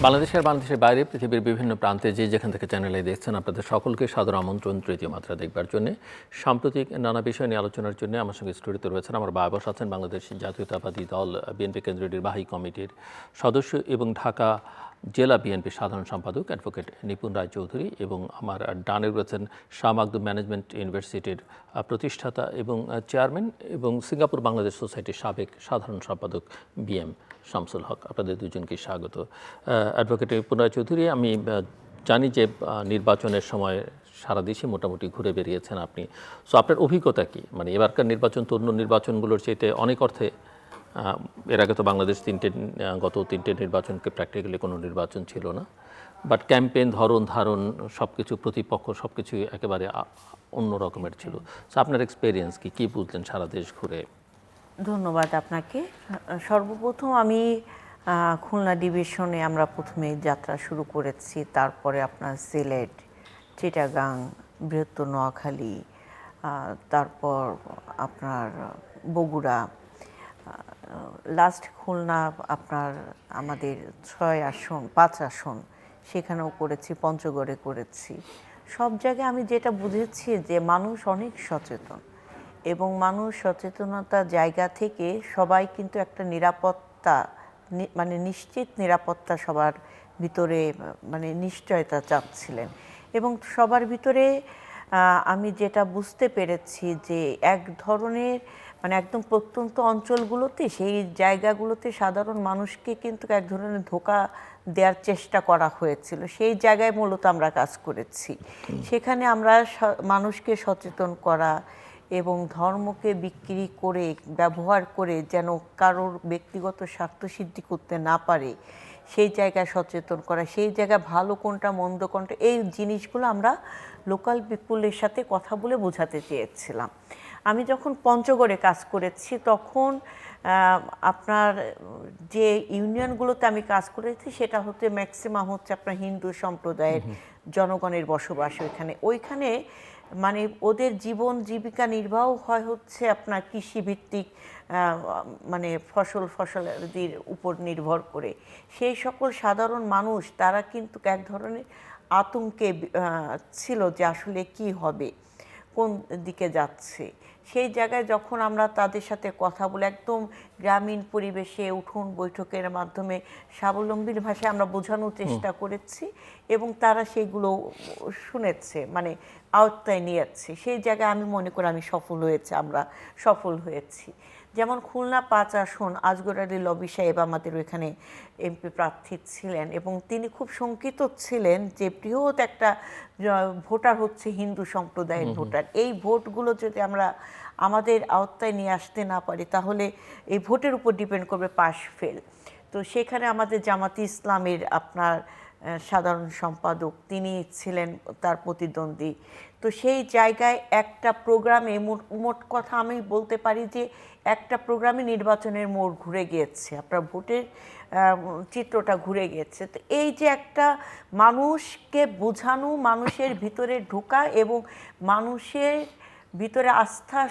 বাংলাদেশের বাইরে পৃথিবীর বিভিন্ন প্রান্তে যে যেখান থেকে চ্যানেলে দেখছেন আপনাদের সকলকে সাদর আমন্ত্রণ তৃতীয় মাত্রা দেখবার জন্য। সাম্প্রতিক নানা বিষয় নিয়ে আলোচনার জন্য আমার সঙ্গে স্টুডিওতে রয়েছেন আমার বাবা আছেন বাংলাদেশ জাতীয়তাবাদী দল বিএনপি কেন্দ্রীয় নির্বাহী কমিটির সদস্য এবং ঢাকা জেলা বিএনপি সাধারণ সম্পাদক অ্যাডভোকেট নিপুণ রায় চৌধুরী, এবং আমার ডানে রয়েছেন শাহ মাকদুম ম্যানেজমেন্ট ইউনিভার্সিটির প্রতিষ্ঠাতা এবং চেয়ারম্যান এবং সিঙ্গাপুর বাংলাদেশ সোসাইটির সাবেক সাধারণ সম্পাদক বিএম শামসুল হক। আপনাদের দুজনকে স্বাগত। অ্যাডভোকেট নিপুণ রায় চৌধুরী, আমি জানি যে নির্বাচনের সময় সারা দেশে মোটামুটি ঘুরে বেরিয়েছেন আপনি। সো আপনার অভিজ্ঞতা কি? মানে এবারকার নির্বাচন তো অন্য নির্বাচনগুলোর চাইতে অনেক অর্থে, এর আগে তো বাংলাদেশ গত তিনটে নির্বাচনকে প্র্যাকটিক্যালি কোনো নির্বাচন ছিল না, বাট ক্যাম্পেইন ধরন ধারণ সব কিছু, প্রতিপক্ষ সব কিছুই একেবারে অন্য রকমের ছিল। সো আপনার এক্সপিরিয়েন্স কি বুঝলেন সারা দেশ ঘুরে? ধন্যবাদ আপনাকে। সর্বপ্রথম আমি খুলনা ডিভিশনে আমরা প্রথমে যাত্রা শুরু করেছি, তারপরে আপনার সিলেট, চিটাগাং, বৃহত্তর নোয়াখালী, তারপর আপনার বগুড়া, লাস্ট খুলনা আপনার আমাদের 5 আসন সেখানেও করেছি, পঞ্চগড়ে করেছি। সব জায়গায় আমি যেটা বুঝেছি যে মানুষ অনেক সচেতন, এবং মানুষ সচেতনতার জায়গা থেকে সবাই কিন্তু একটা নিরাপত্তা, মানে নিশ্চিত নিরাপত্তা সবার ভিতরে, মানে নিশ্চয়তা চাচ্ছিলেন। এবং সবার ভিতরে আমি যেটা বুঝতে পেরেছি যে এক ধরনের, মানে একদম প্রত্যন্ত অঞ্চলগুলোতে, সেই জায়গাগুলোতে সাধারণ মানুষকে কিন্তু এক ধরনের ধোঁকা দেওয়ার চেষ্টা করা হয়েছিল। সেই জায়গায় মূলত আমরা কাজ করেছি। সেখানে আমরা মানুষকে সচেতন করা এবং ধর্মকে বিক্রি করে, ব্যবহার করে যেন কারোর ব্যক্তিগত স্বার্থ সিদ্ধি করতে না পারে, সেই জায়গায় সচেতন করা, সেই জায়গায় ভালো কোনটা মন্দ কোনটা, এই জিনিসগুলো আমরা লোকাল পিপুলের সাথে কথা বলে বোঝাতে চেয়েছিলাম। আমি যখন পঞ্চগড়ে কাজ করেছি তখন আপনার যে ইউনিয়নগুলোতে আমি কাজ করেছি সেটা হচ্ছে ম্যাক্সিমাম হচ্ছে আপনার হিন্দু সম্প্রদায়ের জনগণের বসবাস ওইখানে মানে ওদের জীবন জীবিকা নির্বাহ হয় হচ্ছে আপনার কৃষিভিত্তিক, মানে ফসলের উপর নির্ভর করে। সেই সকল সাধারণ মানুষ তারা কিন্তু এক ধরনের আতঙ্কে ছিল যে আসলে কি হবে, কোন দিকে যাচ্ছে। সেই জায়গায় যখন আমরা তাদের সাথে কথা বলে একদম গ্রামীণ পরিবেশে উঠোন বৈঠকের মাধ্যমে স্বাবলম্বীর ভাষায় আমরা বোঝানোর চেষ্টা করেছি, এবং তারা সেগুলো শুনেছে, মানে আওতায় নিয়েছে, সেই জায়গায় আমি মনে করি আমরা সফল হয়েছি। যেমন খুলনা 5 আসন আজগর আলী লবি সাহেব আমাদের ওইখানে এমপি প্রার্থী ছিলেন, এবং তিনি খুব শঙ্কিত ছিলেন যে বৃহৎ একটা ভোটার হচ্ছে হিন্দু সম্প্রদায়ের ভোটার, এই ভোটগুলো যদি আমরা আমাদের আওতায় নিয়ে আসতে না পারি তাহলে এই ভোটের উপর ডিপেন্ড করবে পাস ফেল। তো সেখানে আমাদের জামাতি ইসলামের আপনার সাধারণ সম্পাদক তিনি ছিলেন তার প্রতিদ্বন্দ্বী। তো সেই জায়গায় একটা প্রোগ্রামে, মোট কথা আমি বলতে পারি যে একটা প্রোগ্রামে নির্বাচনের মোড় ঘুরে গিয়েছে, আপনার ভোটের চিত্রটা ঘুরে গিয়েছে। তো এই যে একটা মানুষকে বোঝানো, মানুষের ভিতরে ঢোকা এবং মানুষের ভিতরে আস্থা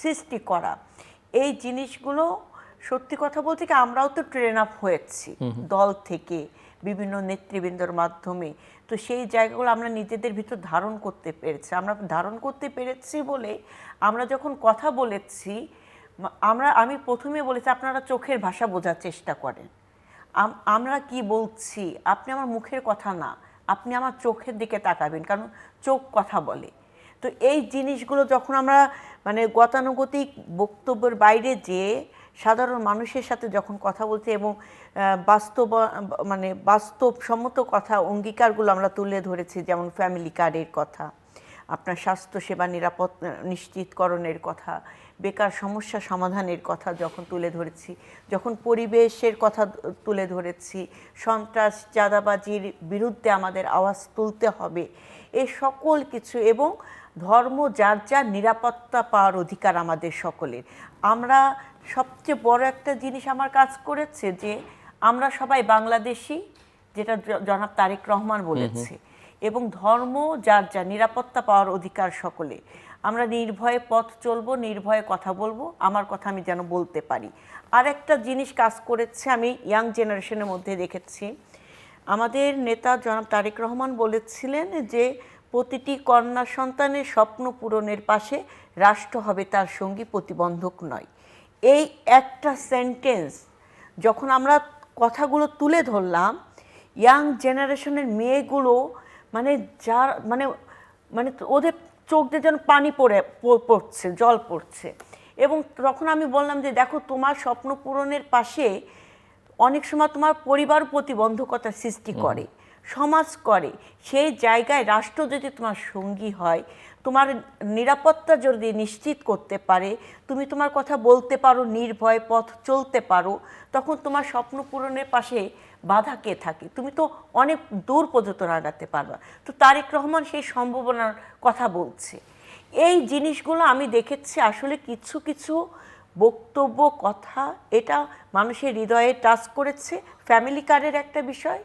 সৃষ্টি করা, এই জিনিসগুলো সত্যি কথা বলতে কি আমরাও তো ট্রেন আপ হয়েছি দল থেকে বিভিন্ন নেতৃবৃন্দর মাধ্যমে। তো সেই জায়গাগুলো আমরা নিজেদের ভিতর ধারণ করতে পেরেছি বলে আমরা যখন কথা বলেছি, আমি প্রথমে বলেছি আপনারা চোখের ভাষা বোঝার চেষ্টা করেন, আমরা কি বলছি, আপনি আমার মুখের কথা না, আপনি আমার চোখের দিকে তাকাবেন, কারণ চোখ কথা বলে। তো এই জিনিসগুলো যখন আমরা মানে গতানুগতিক বক্তব্যের বাইরে যেয়ে সাধারণ মানুষের সাথে যখন কথা বলছি এবং বাস্তবসম্মত কথা, অঙ্গীকারগুলো আমরা তুলে ধরেছি, যেমন ফ্যামিলি কার্ডের কথা, আপনার স্বাস্থ্যসেবা নিরাপদ নিশ্চিতকরণের কথা, বেকার সমস্যা সমাধানের কথা যখন তুলে ধরেছি, যখন পরিবেশের কথা তুলে ধরেছি, সন্ত্রাস চাঁদাবাজির বিরুদ্ধে আমাদের আওয়াজ তুলতে হবে, এই সকল কিছু, এবং ধর্ম যার যার নিরাপত্তা পাওয়ার অধিকার আমাদের সকলের। আমরা সবচেয়ে বড় একটা জিনিস আমার কাজ করেছে যে আমরা সবাই বাংলাদেশি, যেটা জনাব তারেক রহমান বলেছে, এবং ধর্ম যার যার নিরাপত্তা পাওয়ার অধিকার সকলে। আমরা নির্ভয়ে পথ চলবো, নির্ভয়ে কথা বলবো, আমার কথা আমি যেন বলতে পারি। আর একটা জিনিস কাজ করেছে আমি ইয়াং জেনারেশনের মধ্যে দেখেছি, আমাদের নেতা জনাব তারেক রহমান বলেছিলেন যে প্রতিটি কন্যা সন্তানের স্বপ্ন পূরণের পাশে রাষ্ট্র হবে তার সঙ্গী, প্রতিবন্ধক নয়। এই একটা সেন্টেন্স যখন আমরা কথাগুলো তুলে ধরলাম, ইয়াং জেনারেশনের মেয়েগুলো মানে যার মানে মানে ওদের চোখ দিয়ে যেন পানি পড়ছে, জল পড়ছে। এবং তখন আমি বললাম যে দেখো, তোমার স্বপ্ন পূরণের পাশে অনেক সময় তোমার পরিবার প্রতিবন্ধকতা সৃষ্টি করে, সমাজ করে। সেই জায়গায় রাষ্ট্র যদি তোমার সঙ্গী হয়, তোমার নিরাপত্তা যদি নিশ্চিত করতে পারে, তুমি তোমার কথা বলতে পারো, নির্ভয় পথ চলতে পারো, তখন তোমার স্বপ্ন পূরণের পাশে বাধা কে থাকে? তুমি তো অনেক দূর পর্যন্ত আগাতে পারবা। তো তারেক রহমান সেই সম্ভাবনার কথা বলছে। এই জিনিসগুলো আমি দেখেছি আসলে কিছু কিছু বক্তব্য, কথা, এটা মানুষের হৃদয়ে টাচ করেছে। ফ্যামিলি কার্ডের একটা বিষয়,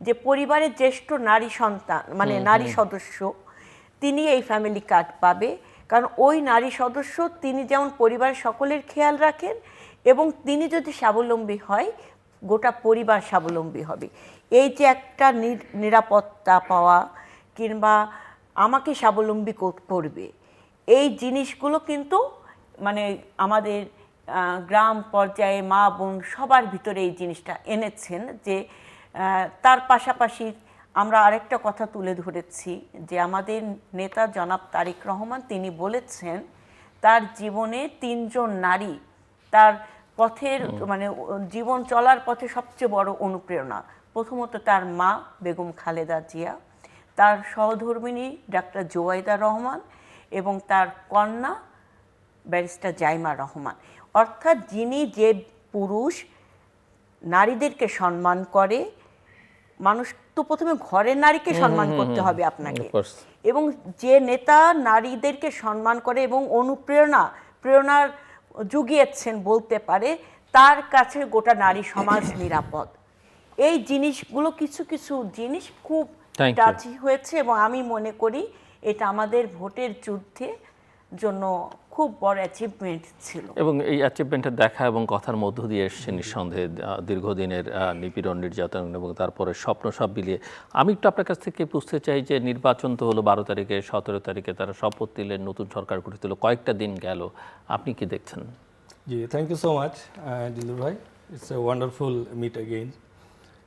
যে পরিবারের জ্যেষ্ঠ নারী সন্তান মানে নারী সদস্য, তিনি এই ফ্যামিলি কার্ড পাবে। কারণ ওই নারী সদস্য তিনি যেমন পরিবারের সকলের খেয়াল রাখেন, এবং তিনি যদি স্বাবলম্বী হয়, গোটা পরিবার স্বাবলম্বী হবে। এই যে একটা নিরাপত্তা পাওয়া, কিংবা আমাকে স্বাবলম্বী করবে, এই জিনিসগুলো কিন্তু মানে আমাদের গ্রাম পর্যায়ে মা বোন সবার ভিতরে এই জিনিসটা এনেছেন। যে তার পাশাপাশি আমরা আরেকটা কথা তুলে ধরেছি, যে আমাদের নেতা জনাব তারেক রহমান তিনি বলেছেন তার জীবনে 3 জন নারী তার পথের মানে জীবন চলার পথে সবচেয়ে বড় অনুপ্রেরণা। প্রথমত তার মা বেগম খালেদা জিয়া, তার সহধর্মিণী ডাক্তার জোবাইদা রহমান, এবং তার কন্যা ব্যারিস্টার জাইমা রহমান। অর্থাৎ যিনি, যে পুরুষ নারীদেরকে সম্মান করে, মানুষ তো প্রথমে ঘরের নারীকে সম্মান করতে হবে আপনাকে, এবং যে নেতা নারীদেরকে সম্মান করে এবং প্রেরণার জুগিয়েছেন বলতে পারে, তার কাছে গোটা নারী সমাজ নিরাপদ। এই জিনিসগুলো কিছু কিছু জিনিস খুব টাচি হয়েছে, এবং আমি মনে করি এটা আমাদের ভোটের যুদ্ধে জন্য খুব বড় অ্যাচিভমেন্ট ছিল। এবং এই অ্যাচিভমেন্টের দেখা এবং কথার মধ্য দিয়ে এসছে নিঃসন্দেহে দীর্ঘদিনের নিপীড়ন, নির্যাতন এবং তারপরে স্বপ্ন সব মিলিয়ে। আমি একটু আপনার কাছ থেকে বুঝতে চাই যে নির্বাচন তো হলো 12 তারিখে, 17 তারিখে তারা শপথ নিলেন, নতুন সরকার গঠিত হলো, কয়েকটা দিন গেল, আপনি কি দেখছেন? জি, thank you so much Dilur ভাই। It's a wonderful meet again,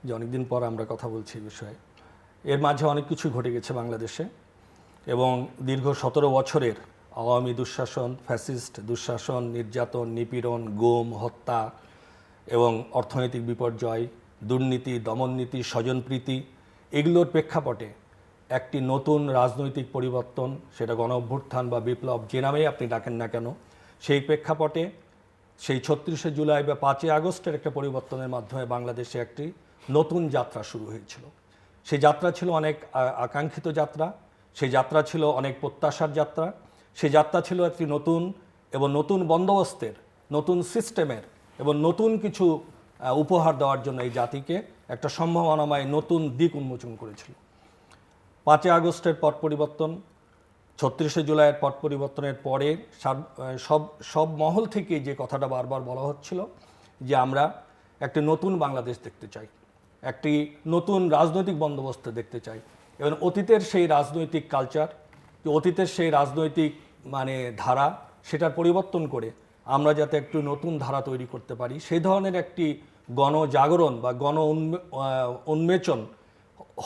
যে অনেকদিন পর আমরা কথা বলছি এই বিষয়ে। এর মাঝে অনেক কিছু ঘটে গেছে বাংলাদেশে, এবং দীর্ঘ 17 বছরের আওয়ামী দুঃশাসন, ফ্যাসিস্ট দুঃশাসন, নির্যাতন, নিপীড়ন, গুম, হত্যা এবং অর্থনৈতিক বিপর্যয়, দুর্নীতি, দমননীতি, স্বজনপ্রীতি, এগুলোর প্রেক্ষাপটে একটি নতুন রাজনৈতিক পরিবর্তন, সেটা গণ অভ্যুত্থান বা বিপ্লব, যে নামেই আপনি ডাকেন না কেন, সেই প্রেক্ষাপটে সেই 36শে জুলাই বা 5ই আগস্টের একটা পরিবর্তনের মাধ্যমে বাংলাদেশে একটি নতুন যাত্রা শুরু হয়েছিল। সেই যাত্রা ছিল অনেক আকাঙ্ক্ষিত যাত্রা, সেই যাত্রা ছিল অনেক প্রত্যাশার যাত্রা, সেই যাত্রা ছিল একটি নতুন এবং নতুন বন্দোবস্তের, নতুন সিস্টেমের এবং নতুন কিছু উপহার দেওয়ার জন্য এই জাতিকে একটা সম্ভাবনাময় নতুন দিক উন্মোচন করেছিল। 5ই আগস্টের পট পরিবর্তন, 36শে জুলাইয়ের পট পরিবর্তনের পরে সব মহল থেকে যে কথাটা বারবার বলা হচ্ছিল, যে আমরা একটি নতুন বাংলাদেশ দেখতে চাই, একটি নতুন রাজনৈতিক বন্দোবস্ত দেখতে চাই, এবং অতীতের সেই রাজনৈতিক কালচার, অতীতের সেই রাজনৈতিক মানে ধারা, সেটার পরিবর্তন করে আমরা যাতে একটু নতুন ধারা তৈরি করতে পারি, সেই ধরনের একটি গণজাগরণ বা উন্মেচন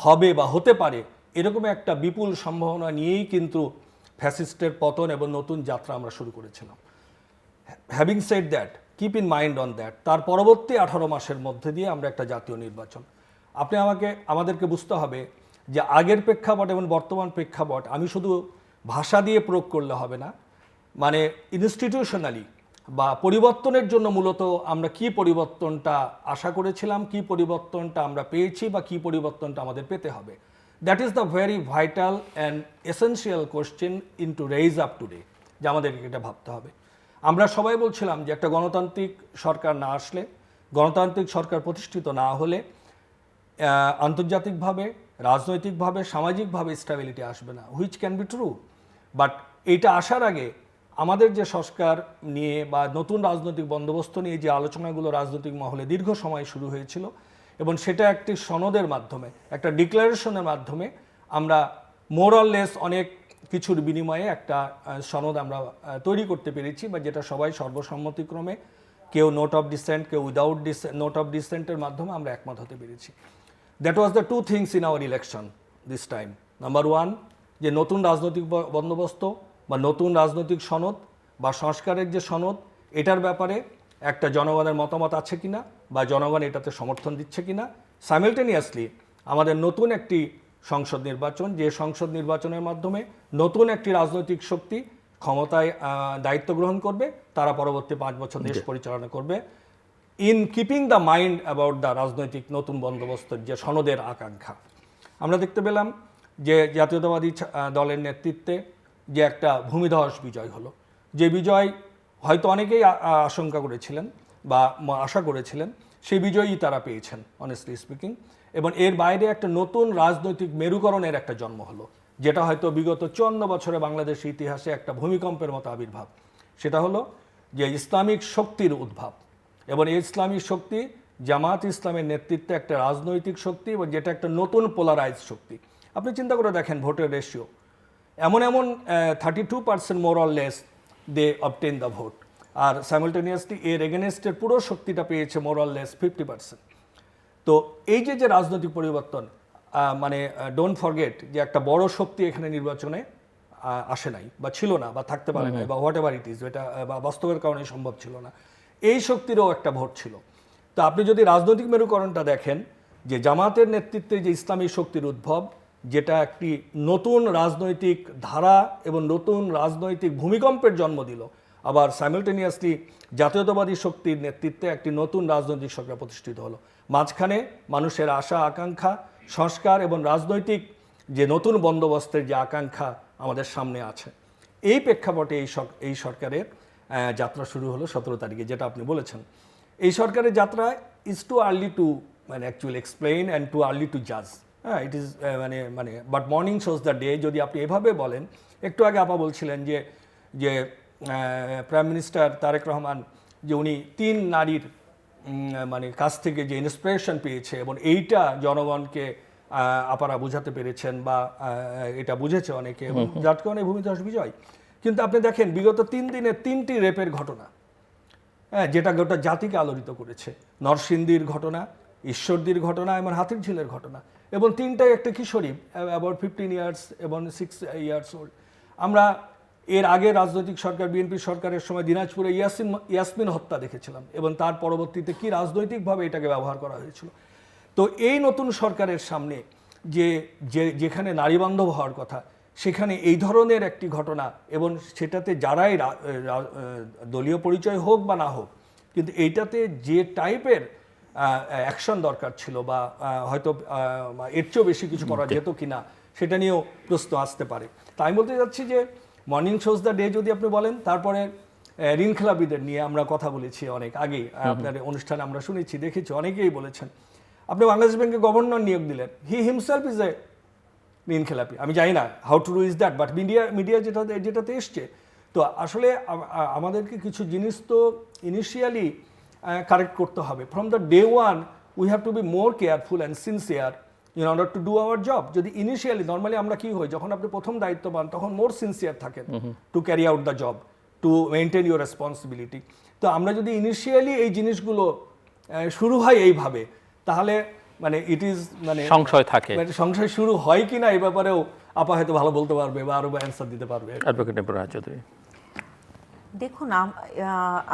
হবে বা হতে পারে, এরকম একটা বিপুল সম্ভাবনা নিয়েই কিন্তু ফ্যাসিস্টের পতন এবং নতুন যাত্রা আমরা শুরু করেছিলাম। Having said that, keep in mind on that, তার পরবর্তী 18 মাসের মধ্যে দিয়ে আমরা একটা জাতীয় নির্বাচন, আমাদেরকে বুঝতে হবে যে আগের প্রেক্ষাপট এবং বর্তমান প্রেক্ষাপট আমি শুধু ভাষা দিয়ে প্রয়োগ করলে হবে না, মানে ইনস্টিটিউশনালি বা পরিবর্তনের জন্য মূলত আমরা কি পরিবর্তনটা আশা করেছিলাম, কি পরিবর্তনটা আমরা পেয়েছি, বা কি পরিবর্তনটা আমাদের পেতে হবে। That is the very vital and essential question in two raise up today, যে আমাদেরকে এটা ভাবতে হবে। আমরা সবাই বলছিলাম যে একটা গণতান্ত্রিক সরকার না আসলে, গণতান্ত্রিক সরকার প্রতিষ্ঠিত না হলে আন্তর্জাতিকভাবে, রাজনৈতিকভাবে, সামাজিকভাবে স্টেবিলিটি আসবে না, which can be true. But এইটা আসার আগে আমাদের যে সংস্কার নিয়ে বা নতুন রাজনৈতিক বন্দোবস্ত নিয়ে যে আলোচনাগুলো রাজনৈতিক মহলে দীর্ঘ সময় শুরু হয়েছিল, এবং সেটা একটি সনদের মাধ্যমে, একটা ডিক্লারেশনের মাধ্যমে আমরা মোরাললেস অনেক কিছুর বিনিময়ে একটা সনদ আমরা তৈরি করতে পেরেছি, বা যেটা সবাই সর্বসম্মতিক্রমে, কেউ নোট অফ ডিসেন্ট, কেউ উইদাউট নোট অফ ডিসেন্টের মাধ্যমে আমরা একমত হতে পেরেছি। That was the two things in our election this time. Number one, যে নতুন রাজনৈতিক বন্দোবস্ত বা নতুন রাজনৈতিক সনদ বা সংস্কারের যে সনদ, এটার ব্যাপারে একটা জনগণের মতামত আছে কিনা, বা জনগণ এটাতে সমর্থন দিচ্ছে কিনা। সাইমেলটেনিয়াসলি আমাদের নতুন একটি সংসদ নির্বাচন, যে সংসদ নির্বাচনের মাধ্যমে নতুন একটি রাজনৈতিক শক্তি ক্ষমতায় দায়িত্ব গ্রহণ করবে, তারা পরবর্তী 5 বছর দেশ পরিচালনা করবে, in keeping the mind about the রাজনৈতিক নতুন বন্দোবস্তের যে সনদের আকাঙ্ক্ষা। আমরা দেখতে পেলাম যে জাতীয়তাবাদী দলের নেতৃত্বে যে একটা ভূমিধস বিজয় হলো, যে বিজয় হয়তো অনেকেই আশঙ্কা করেছিলেন বা আশা করেছিলেন, সেই বিজয়ই তারা পেয়েছেন অনেস্টলি স্পিকিং। এবং এর বাইরে একটা নতুন রাজনৈতিক মেরুকরণের একটা জন্ম হলো, যেটা হয়তো বিগত 54 বছরে বাংলাদেশের ইতিহাসে একটা ভূমিকম্পের মতো আবির্ভাব। সেটা হলো যে ইসলামিক শক্তির উদ্ভব, এবং এই ইসলামিক শক্তি জামাত ইসলামের নেতৃত্বে একটা রাজনৈতিক শক্তি, এবং যেটা একটা নতুন পোলারাইজ শক্তি। আপনি চিন্তা করে দেখেন ভোটের রেশিও, এমন 32% more or less they obtain the vote, আর সাইমেলটেনিয়াসলি এর এগেনস্টের পুরো শক্তিটা পেয়েছে মোর অর লেস 50%। তো এই যে রাজনৈতিক পরিবর্তন, মানে ডোন্ট ফরগেট যে একটা বড় শক্তি এখানে নির্বাচনে আসে নাই, বা ছিল না, বা থাকতে পারে না, বা হোয়াট এভার ইট ইজ, এটা বা বাস্তবের কারণে সম্ভব ছিল না। এই শক্তিরও একটা ভোট ছিল। তো আপনি যদি রাজনৈতিক মেরুকরণটা দেখেন, যে জামাতের নেতৃত্বে যে ইসলামী শক্তির উদ্ভব, যেটা একটি নতুন রাজনৈতিক ধারা এবং নতুন রাজনৈতিক ভূমিকম্পের জন্ম দিল, আবার সাইমেলটেনিয়াসলি জাতীয়তাবাদী শক্তির নেতৃত্বে একটি নতুন রাজনৈতিক সরকার প্রতিষ্ঠিত হলো। মাঝখানে মানুষের আশা আকাঙ্ক্ষা, সংস্কার এবং রাজনৈতিক যে নতুন বন্দোবস্তের যে আকাঙ্ক্ষা আমাদের সামনে আছে, এই প্রেক্ষাপটে এই সরকারের যাত্রা শুরু হলো 17 তারিখে, যেটা আপনি বলেছেন। এই সরকারের যাত্রা is too early two actually explain and too early two জাজ। হ্যাঁ, it is but morning shows the day, যদি আপনি এভাবে বলেন। একটু আগে আপা বলছিলেন যে প্রাইম মিনিস্টার তারেক রহমান, যে উনি 3 নারীর কাছ থেকে যে ইন্সপিরেশন পেয়েছে, এবং এইটা জনগণকে আপারা বুঝাতে পেরেছেন, বা এটা বুঝেছে অনেকে, এবং যার কারণে ভূমিধস বিজয়। কিন্তু আপনি দেখেন বিগত 3 দিনে 3টি রেপের ঘটনা, হ্যাঁ, যেটা গোটা জাতিকে আলোড়িত করেছে। নরসিংদীর ঘটনা, ঈশ্বরদীর ঘটনা এবং হাতিরঝিলের ঘটনা, এবং 3টাই একটা কিশোরী, অ্যাবাউট 15 ইয়ার্স এবং 6 ইয়ার্স ওল্ড। আমরা এর আগে রাজনৈতিক সরকার, বিএনপি সরকারের সময় দিনাজপুরে ইয়াসমিন হত্যা দেখেছিলাম, এবং তার পরবর্তীতে কি রাজনৈতিকভাবে এটাকে ব্যবহার করা হয়েছিল। তো এই নতুন সরকারের সামনে যেখানে নারীবান্ধব হওয়ার কথা, সেখানে এই ধরনের একটি ঘটনা, এবং সেটাতে যারাই দলীয় পরিচয় হোক বা না হোক, কিন্তু এইটাতে যে টাইপের অ্যাকশন দরকার ছিল, বা হয়তো এর চেয়েও বেশি কিছু করা যেত কিনা, সেটা নিয়েও প্রশ্ন আসতে পারে। তাই আমি বলতে চাচ্ছি যে মর্নিং শোজ দ্য ডে যদি আপনি বলেন, তারপরে ঋণ খেলাপিদের নিয়ে আমরা কথা বলেছি অনেক আগেই, আপনার অনুষ্ঠানে আমরা শুনেছি, দেখেছি, অনেকেই বলেছেন। আপনি বাংলাদেশ ব্যাংকে গভর্নর নিয়োগ দিলেন, হি হিমসেলফ ইজ এ ঋণ খেলাপি। আমি জানি না how to do is that, but media যেটাতে এসছে। তো আসলে আমাদেরকে কিছু জিনিস তো ইনিশিয়ালি কারেক্ট করতে হবে। From the day one we have two be more careful and sincere in order to do our job. যদি ইনিশিয়ালি, নর্মালি আমরা কি হই, যখন আপনি প্রথম দায়িত্ব পান, তখন মোর সিনসিয়ার থাকেন to carry out the job, to maintain your responsibility. তো আমরা যদি ইনিশিয়ালি এই জিনিসগুলো শুরু হয় এইভাবে, তাহলে ইট ইজ সংশয় থাকে, সংশয় শুরু হয় কিনা এই ব্যাপারেও আপা হয়তো ভালো বলতে পারবে, বা আরো অ্যান্সার দিতে পারবে। অ্যাডভোকেট নেবুরা চৌধুরী, দেখুন,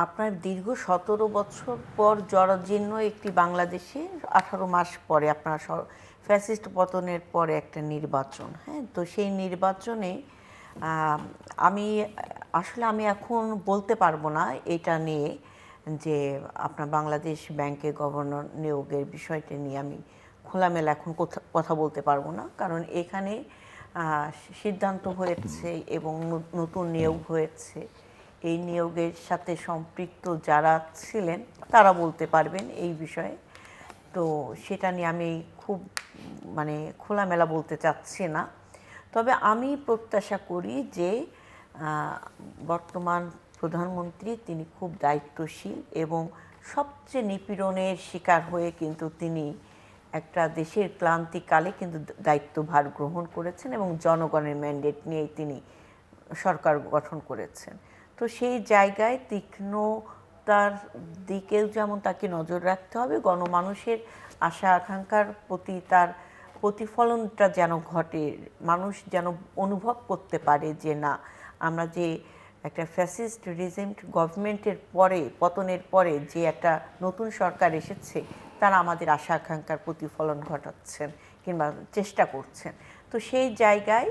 আপনার দীর্ঘ 17 বছর পর জরাজীর্ণ একটি বাংলাদেশে 18 মাস পরে আপনার ফ্যাসিস্ট পতনের পরে একটা নির্বাচন, হ্যাঁ, তো সেই নির্বাচনে আমি এখন বলতে পারবো না এটা নিয়ে, যে আপনার বাংলাদেশ ব্যাংকে গভর্নর নিয়োগের বিষয়টা নিয়ে আমি খোলামেলা এখন কথা বলতে পারবো না, কারণ এখানে সিদ্ধান্ত হয়েছে এবং নতুন নিয়োগ হয়েছে। এই নিয়োগের সাথে সম্পৃক্ত যারা ছিলেন তারা বলতে পারবেন এই বিষয়ে। তো সেটা নিয়ে আমি খুব খোলামেলা বলতে চাচ্ছি না। তবে আমি প্রত্যাশা করি যে বর্তমান প্রধানমন্ত্রী তিনি খুব দায়িত্বশীল, এবং সবচেয়ে নিপীড়নের শিকার হয়ে কিন্তু তিনি একটা দেশের ক্লান্তিকালে কিন্তু দায়িত্বভার গ্রহণ করেছেন এবং জনগণের ম্যান্ডেট নিয়েই তিনি সরকার গঠন করেছেন। তো সেই জায়গায় তীক্ষ্ণতার দিকেও যেমন তাকে নজর রাখতে হবে, গণমানুষের আশা আকাঙ্ক্ষার প্রতি তার প্রতিফলনটা যেন ঘটে, মানুষ যেন অনুভব করতে পারে যে না, আমরা যে একটা ফ্যাসিস্ট রিজেন্ট গভর্নমেন্টের পরে, পতনের পরে যে একটা নতুন সরকার এসেছে, তারা আমাদের আশা আকাঙ্ক্ষার প্রতিফলন ঘটাচ্ছেন কিংবা চেষ্টা করছেন। তো সেই জায়গায়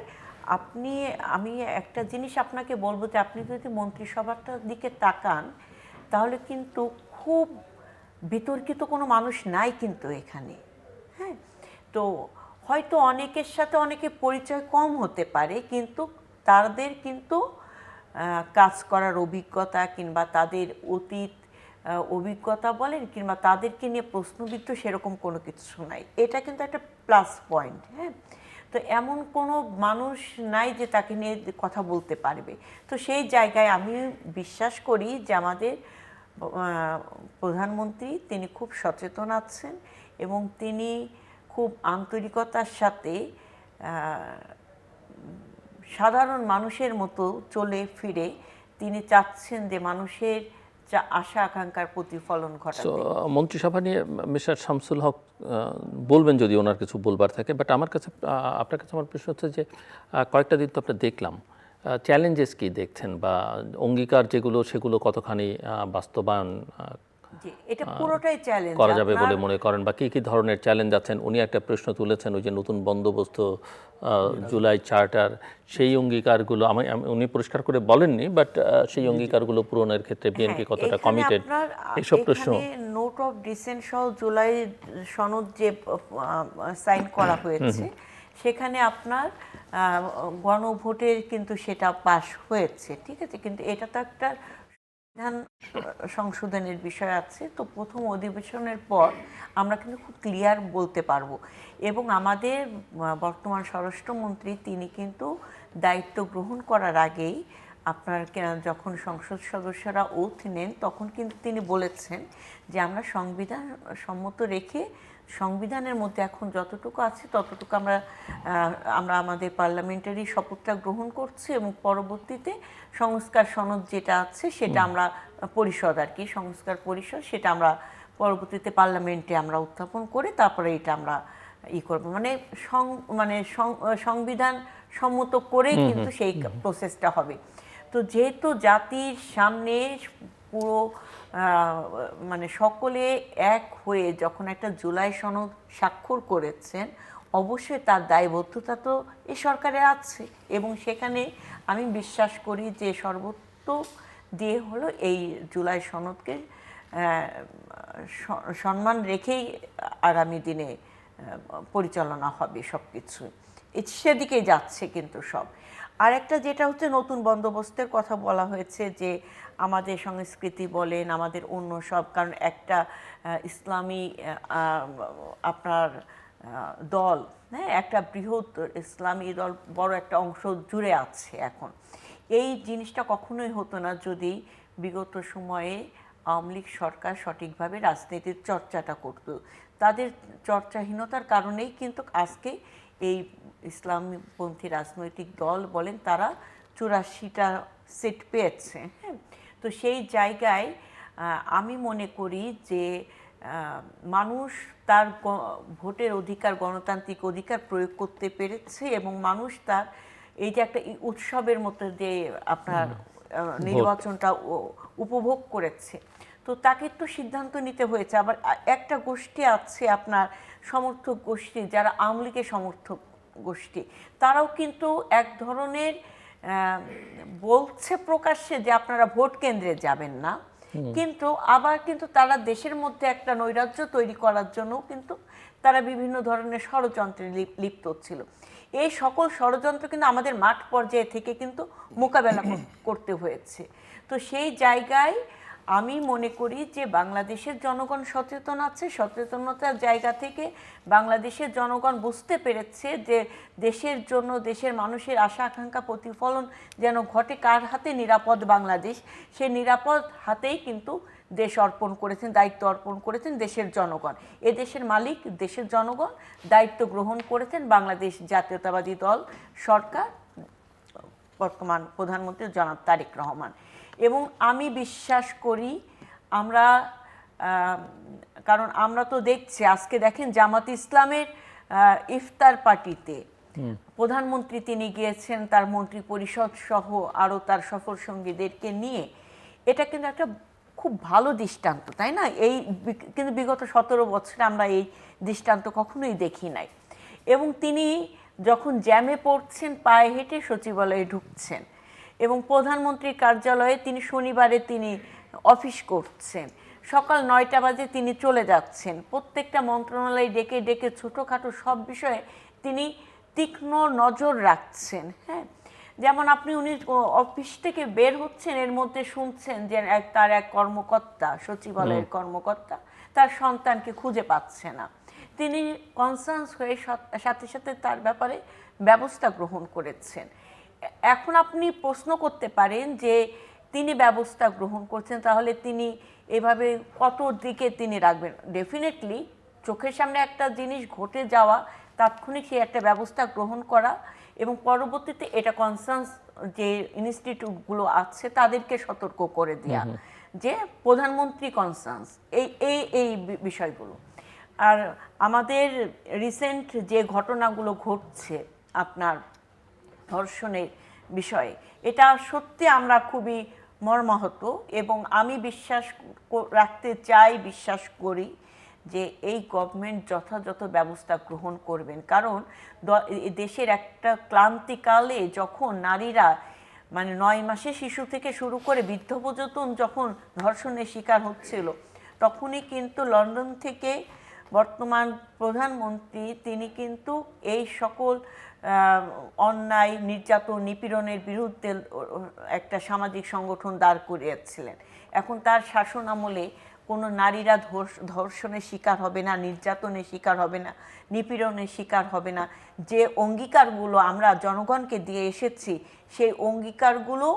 আমি একটা জিনিস আপনাকে বলবো যে আপনি যদি মন্ত্রিসভাটার দিকে তাকান, তাহলে কিন্তু খুব বিতর্কিত কোনো মানুষ নাই কিন্তু এখানে। হ্যাঁ, তো হয়তো অনেকের সাথে অনেকের পরিচয় কম হতে পারে, কিন্তু তাদের কিন্তু কাজ করার অভিজ্ঞতা কিংবা তাদের অতীত অভিজ্ঞতা বলেন কিংবা তাদেরকে নিয়ে প্রশ্নবিদ্ধ সেরকম কোনো কিছু নাই। এটা কিন্তু একটা প্লাস পয়েন্ট। হ্যাঁ, তো এমন কোনো মানুষ নাই যে তাকে নিয়ে কথা বলতে পারবে। তো সেই জায়গায় আমি বিশ্বাস করি যে আমাদের প্রধানমন্ত্রী তিনি খুব সচেতন আছেন এবং তিনি খুব আন্তরিকতার সাথে সাধারণ মানুষের মতো চলে ফিরে তিনি চাচ্ছেন যে মানুষের যা আশা আকাঙ্ক্ষার প্রতিফলন ঘটাতে। মন্ত্রিসভা নিয়ে মিস্টার শামসুল হক বলবেন যদি ওনার কিছু বলবার থাকে, বাট আমার কাছে আপনার কাছে আমার প্রশ্ন হচ্ছে যে কয়েকটা দিন তো আমরা দেখলাম, চ্যালেঞ্জেস কি দেখছেন বা অঙ্গীকার যেগুলো সেগুলো কতখানি বাস্তবায়ন এটা পুরোটাই চ্যালেঞ্জ করা যাবে বলে মনে করেন, বা কি কি ধরনের চ্যালেঞ্জ আছেন? উনি একটা প্রশ্ন তুলেছেন ওই যে নতুন বন্দোবস্ত, জুলাই চার্টার, সেই অঙ্গীকারগুলো উনি পরিষ্কার করে বলেননি, বাট সেই অঙ্গীকারগুলো পূরণের ক্ষেত্রে বিএনপি কতটা কমিটেড, এইসব প্রশ্ন। নোট অফ ডিসেন্ট সহ জুলাই সনদ যে সাইন করা হয়েছে সেখানে আপনার গণভোটের কিন্তু সেটা পাশ হয়েছে, ঠিক আছে, কিন্তু এটা তো একটা সংবিধান সংশোধনের বিষয় আছে। তো প্রথম অধিবেশনের পর আমরা কিন্তু খুব ক্লিয়ার বলতে পারবো। এবং আমাদের বর্তমান স্বরাষ্ট্রমন্ত্রী তিনি কিন্তু দায়িত্ব গ্রহণ করার আগেই আপনার যখন সংসদ সদস্যরা ওথ নেন তখন কিন্তু তিনি বলেছেন যে আমরা সংবিধান সম্মত রেখে সংবিধানের মধ্যে এখন যতটুকু আছে ততটুকু আমরা আমাদের পার্লামেন্টারি শপথটা গ্রহণ করছি এবং পরবর্তীতে সংস্কার সনদ যেটা আছে সেটা আমরা পরিষদ আর কি সংস্কার পরিষদ সেটা আমরা পরবর্তীতে পার্লামেন্টে আমরা উত্থাপন করে তারপরে এটা আমরা করব, মানে সংবিধান সম্মত করে কিন্তু সেই প্রসেসটা হবে। তো যেহেতু জাতির সামনে পুরো মানে সকলে এক হয়ে যখন একটা জুলাই সনদ স্বাক্ষর করেছেন, অবশ্যই তার দায়বদ্ধতা তো এই সরকারের আছে এবং সেখানে আমি বিশ্বাস করি যে সর্বোচ্চ দিয়ে হলো এই জুলাই সনদকে সম্মান রেখেই আগামী দিনে পরিচালনা হবে সব কিছু, সেদিকেই যাচ্ছে কিন্তু সব। আর একটা যেটা হচ্ছে নতুন বন্দোবস্তের কথা বলা হয়েছে যে আমাদের সংস্কৃতি বলেন আমাদের অন্য সব, কারণ একটা ইসলামী আপনার দল, হ্যাঁ, একটা বৃহৎ ইসলামী দল বড় একটা অংশ জুড়ে আছে এখন। এই জিনিসটা কখনোই হতো না যদি বিগত সময়ে আওয়ামী লীগ সরকার সঠিকভাবে রাজনীতির চর্চাটা করত। তাদের চর্চাহীনতার কারণেই কিন্তু আজকে এই ইসলামপন্থী রাজনৈতিক দল বলেন তারা 84টা সিট পেয়েছে। হ্যাঁ, তো সেই জায়গায় আমি মনে করি যে মানুষ তার ভোটের অধিকার, গণতান্ত্রিক অধিকার প্রয়োগ করতে পেরেছে এবং মানুষ তার এই যে একটা উৎসবের মধ্যে দিয়ে আপনার নির্বাচনটা উপভোগ করেছে। তো তাকে তো সিদ্ধান্ত নিতে হয়েছে। আবার একটা গোষ্ঠী আছে আপনার সমর্থক গোষ্ঠী, যারা আওয়ামী লীগের সমর্থক গোষ্ঠী, তারাও কিন্তু এক ধরনের বলছে প্রকাশ্যে যে আপনারা ভোট কেন্দ্রে যাবেন না, কিন্তু আবার কিন্তু তারা দেশের মধ্যে একটা নৈরাজ্য তৈরি করার জন্য কিন্তু তারা বিভিন্ন ধরনের ষড়যন্ত্রে লিপ্ত ছিল। এই সকল ষড়যন্ত্র কিন্তু আমাদের মাঠ পর্যায়ে থেকে কিন্তু মোকাবেলা করতে হয়েছে। তো সেই জায়গায় আমি মনে করি যে বাংলাদেশের জনগণ সচেতন আছে, সচেতনতার জায়গা থেকে বাংলাদেশের জনগণ বুঝতে পেরেছে যে দেশের জন্য, দেশের মানুষের আশা আকাঙ্ক্ষা প্রতিফলন যেন ঘটে কার হাতে, নিরাপদ বাংলাদেশ, সে নিরাপদ হাতেই কিন্তু দেশ অর্পণ করেছেন, দায়িত্ব অর্পণ করেছেন দেশের জনগণ। এ দেশের মালিক দেশের জনগণ, দায়িত্ব গ্রহণ করেছেন বাংলাদেশ জাতীয়তাবাদী দল সরকার, বর্তমান প্রধানমন্ত্রী জনাব তারেক রহমান। এবং আমি বিশ্বাস করি আমরা, কারণ আমরা তো দেখছি আজকে দেখেন জামাত ইসলামের ইফতার পার্টিতে প্রধানমন্ত্রী তিনি গিয়েছেন তার মন্ত্রী পরিষদ সহ আরও তার সফর সঙ্গীদেরকে নিয়ে। এটা কিন্তু একটা খুব ভালো দৃষ্টান্ত, তাই না? কিন্তু বিগত 17 বছরে আমরা এই দৃষ্টান্ত কখনোই দেখি নাই। এবং তিনি যখন জ্যামে পড়ছেন পায়ে হেঁটে সচিবালয়ে ঢুকছেন, এবং প্রধানমন্ত্রীর কার্যালয়ে তিনি শনিবারে তিনি অফিস করছেন, সকাল 9টা বাজে তিনি চলে যাচ্ছেন, প্রত্যেকটা মন্ত্রণালয় ডেকে ডেকে ছোটোখাটো সব বিষয়ে তিনি তীক্ষ্ণ নজর রাখছেন। হ্যাঁ, যেমন উনি অফিস থেকে বের হচ্ছেন, এর মধ্যে শুনছেন যে তার এক কর্মকর্তা, সচিবালয়ের কর্মকর্তা তার সন্তানকে খুঁজে পাচ্ছে না। তিনি কনসার্নস হয়ে সাথে সাথে তার ব্যাপারে ব্যবস্থা গ্রহণ করেছেন। এখন আপনি প্রশ্ন করতে পারেন যে তিনি ব্যবস্থা গ্রহণ করছেন, তাহলে তিনি এভাবে কত দিকে তিনি রাখবেন? ডেফিনেটলি চোখের সামনে একটা জিনিস ঘটে যাওয়া, তাৎক্ষণিক সেই একটা ব্যবস্থা গ্রহণ করা, এবং পরবর্তীতে এটা কনসার্নস যে ইনস্টিটিউটগুলো আছে তাদেরকে সতর্ক করে দেওয়া যে প্রধানমন্ত্রী কনসার্নস এই বিষয়গুলো। আর আমাদের রিসেন্ট যে ঘটনাগুলো ঘটছে আপনার ধর্ষণের বিষয়ে, এটা সত্যি আমরা খুবই মর্মাহত, এবং আমি বিশ্বাস করি যে এই গভর্নমেন্ট যথাযথ ব্যবস্থা গ্রহণ করবেন। কারণ দেশের একটা ক্লান্তিকালে যখন নারীরা 9 মাসে শিশু থেকে শুরু করে বৃদ্ধ পর্যন্ত যখন ধর্ষণের শিকার হচ্ছিল, তখনই কিন্তু লন্ডন থেকে বর্তমান প্রধানমন্ত্রী তিনি কিন্তু এই সকল অন্যায়, নির্যাতন, নিপীড়নের বিরুদ্ধে একটা সামাজিক সংগঠন দাঁড় করিয়েছিলেন। এখন তার শাসন আমলে কোনো নারীরা ধর্ষণের শিকার হবে না, নির্যাতনের শিকার হবে না, নিপীড়নের শিকার হবে না। যে অঙ্গীকারগুলো আমরা জনগণকে দিয়ে এসেছি, সেই অঙ্গীকারগুলো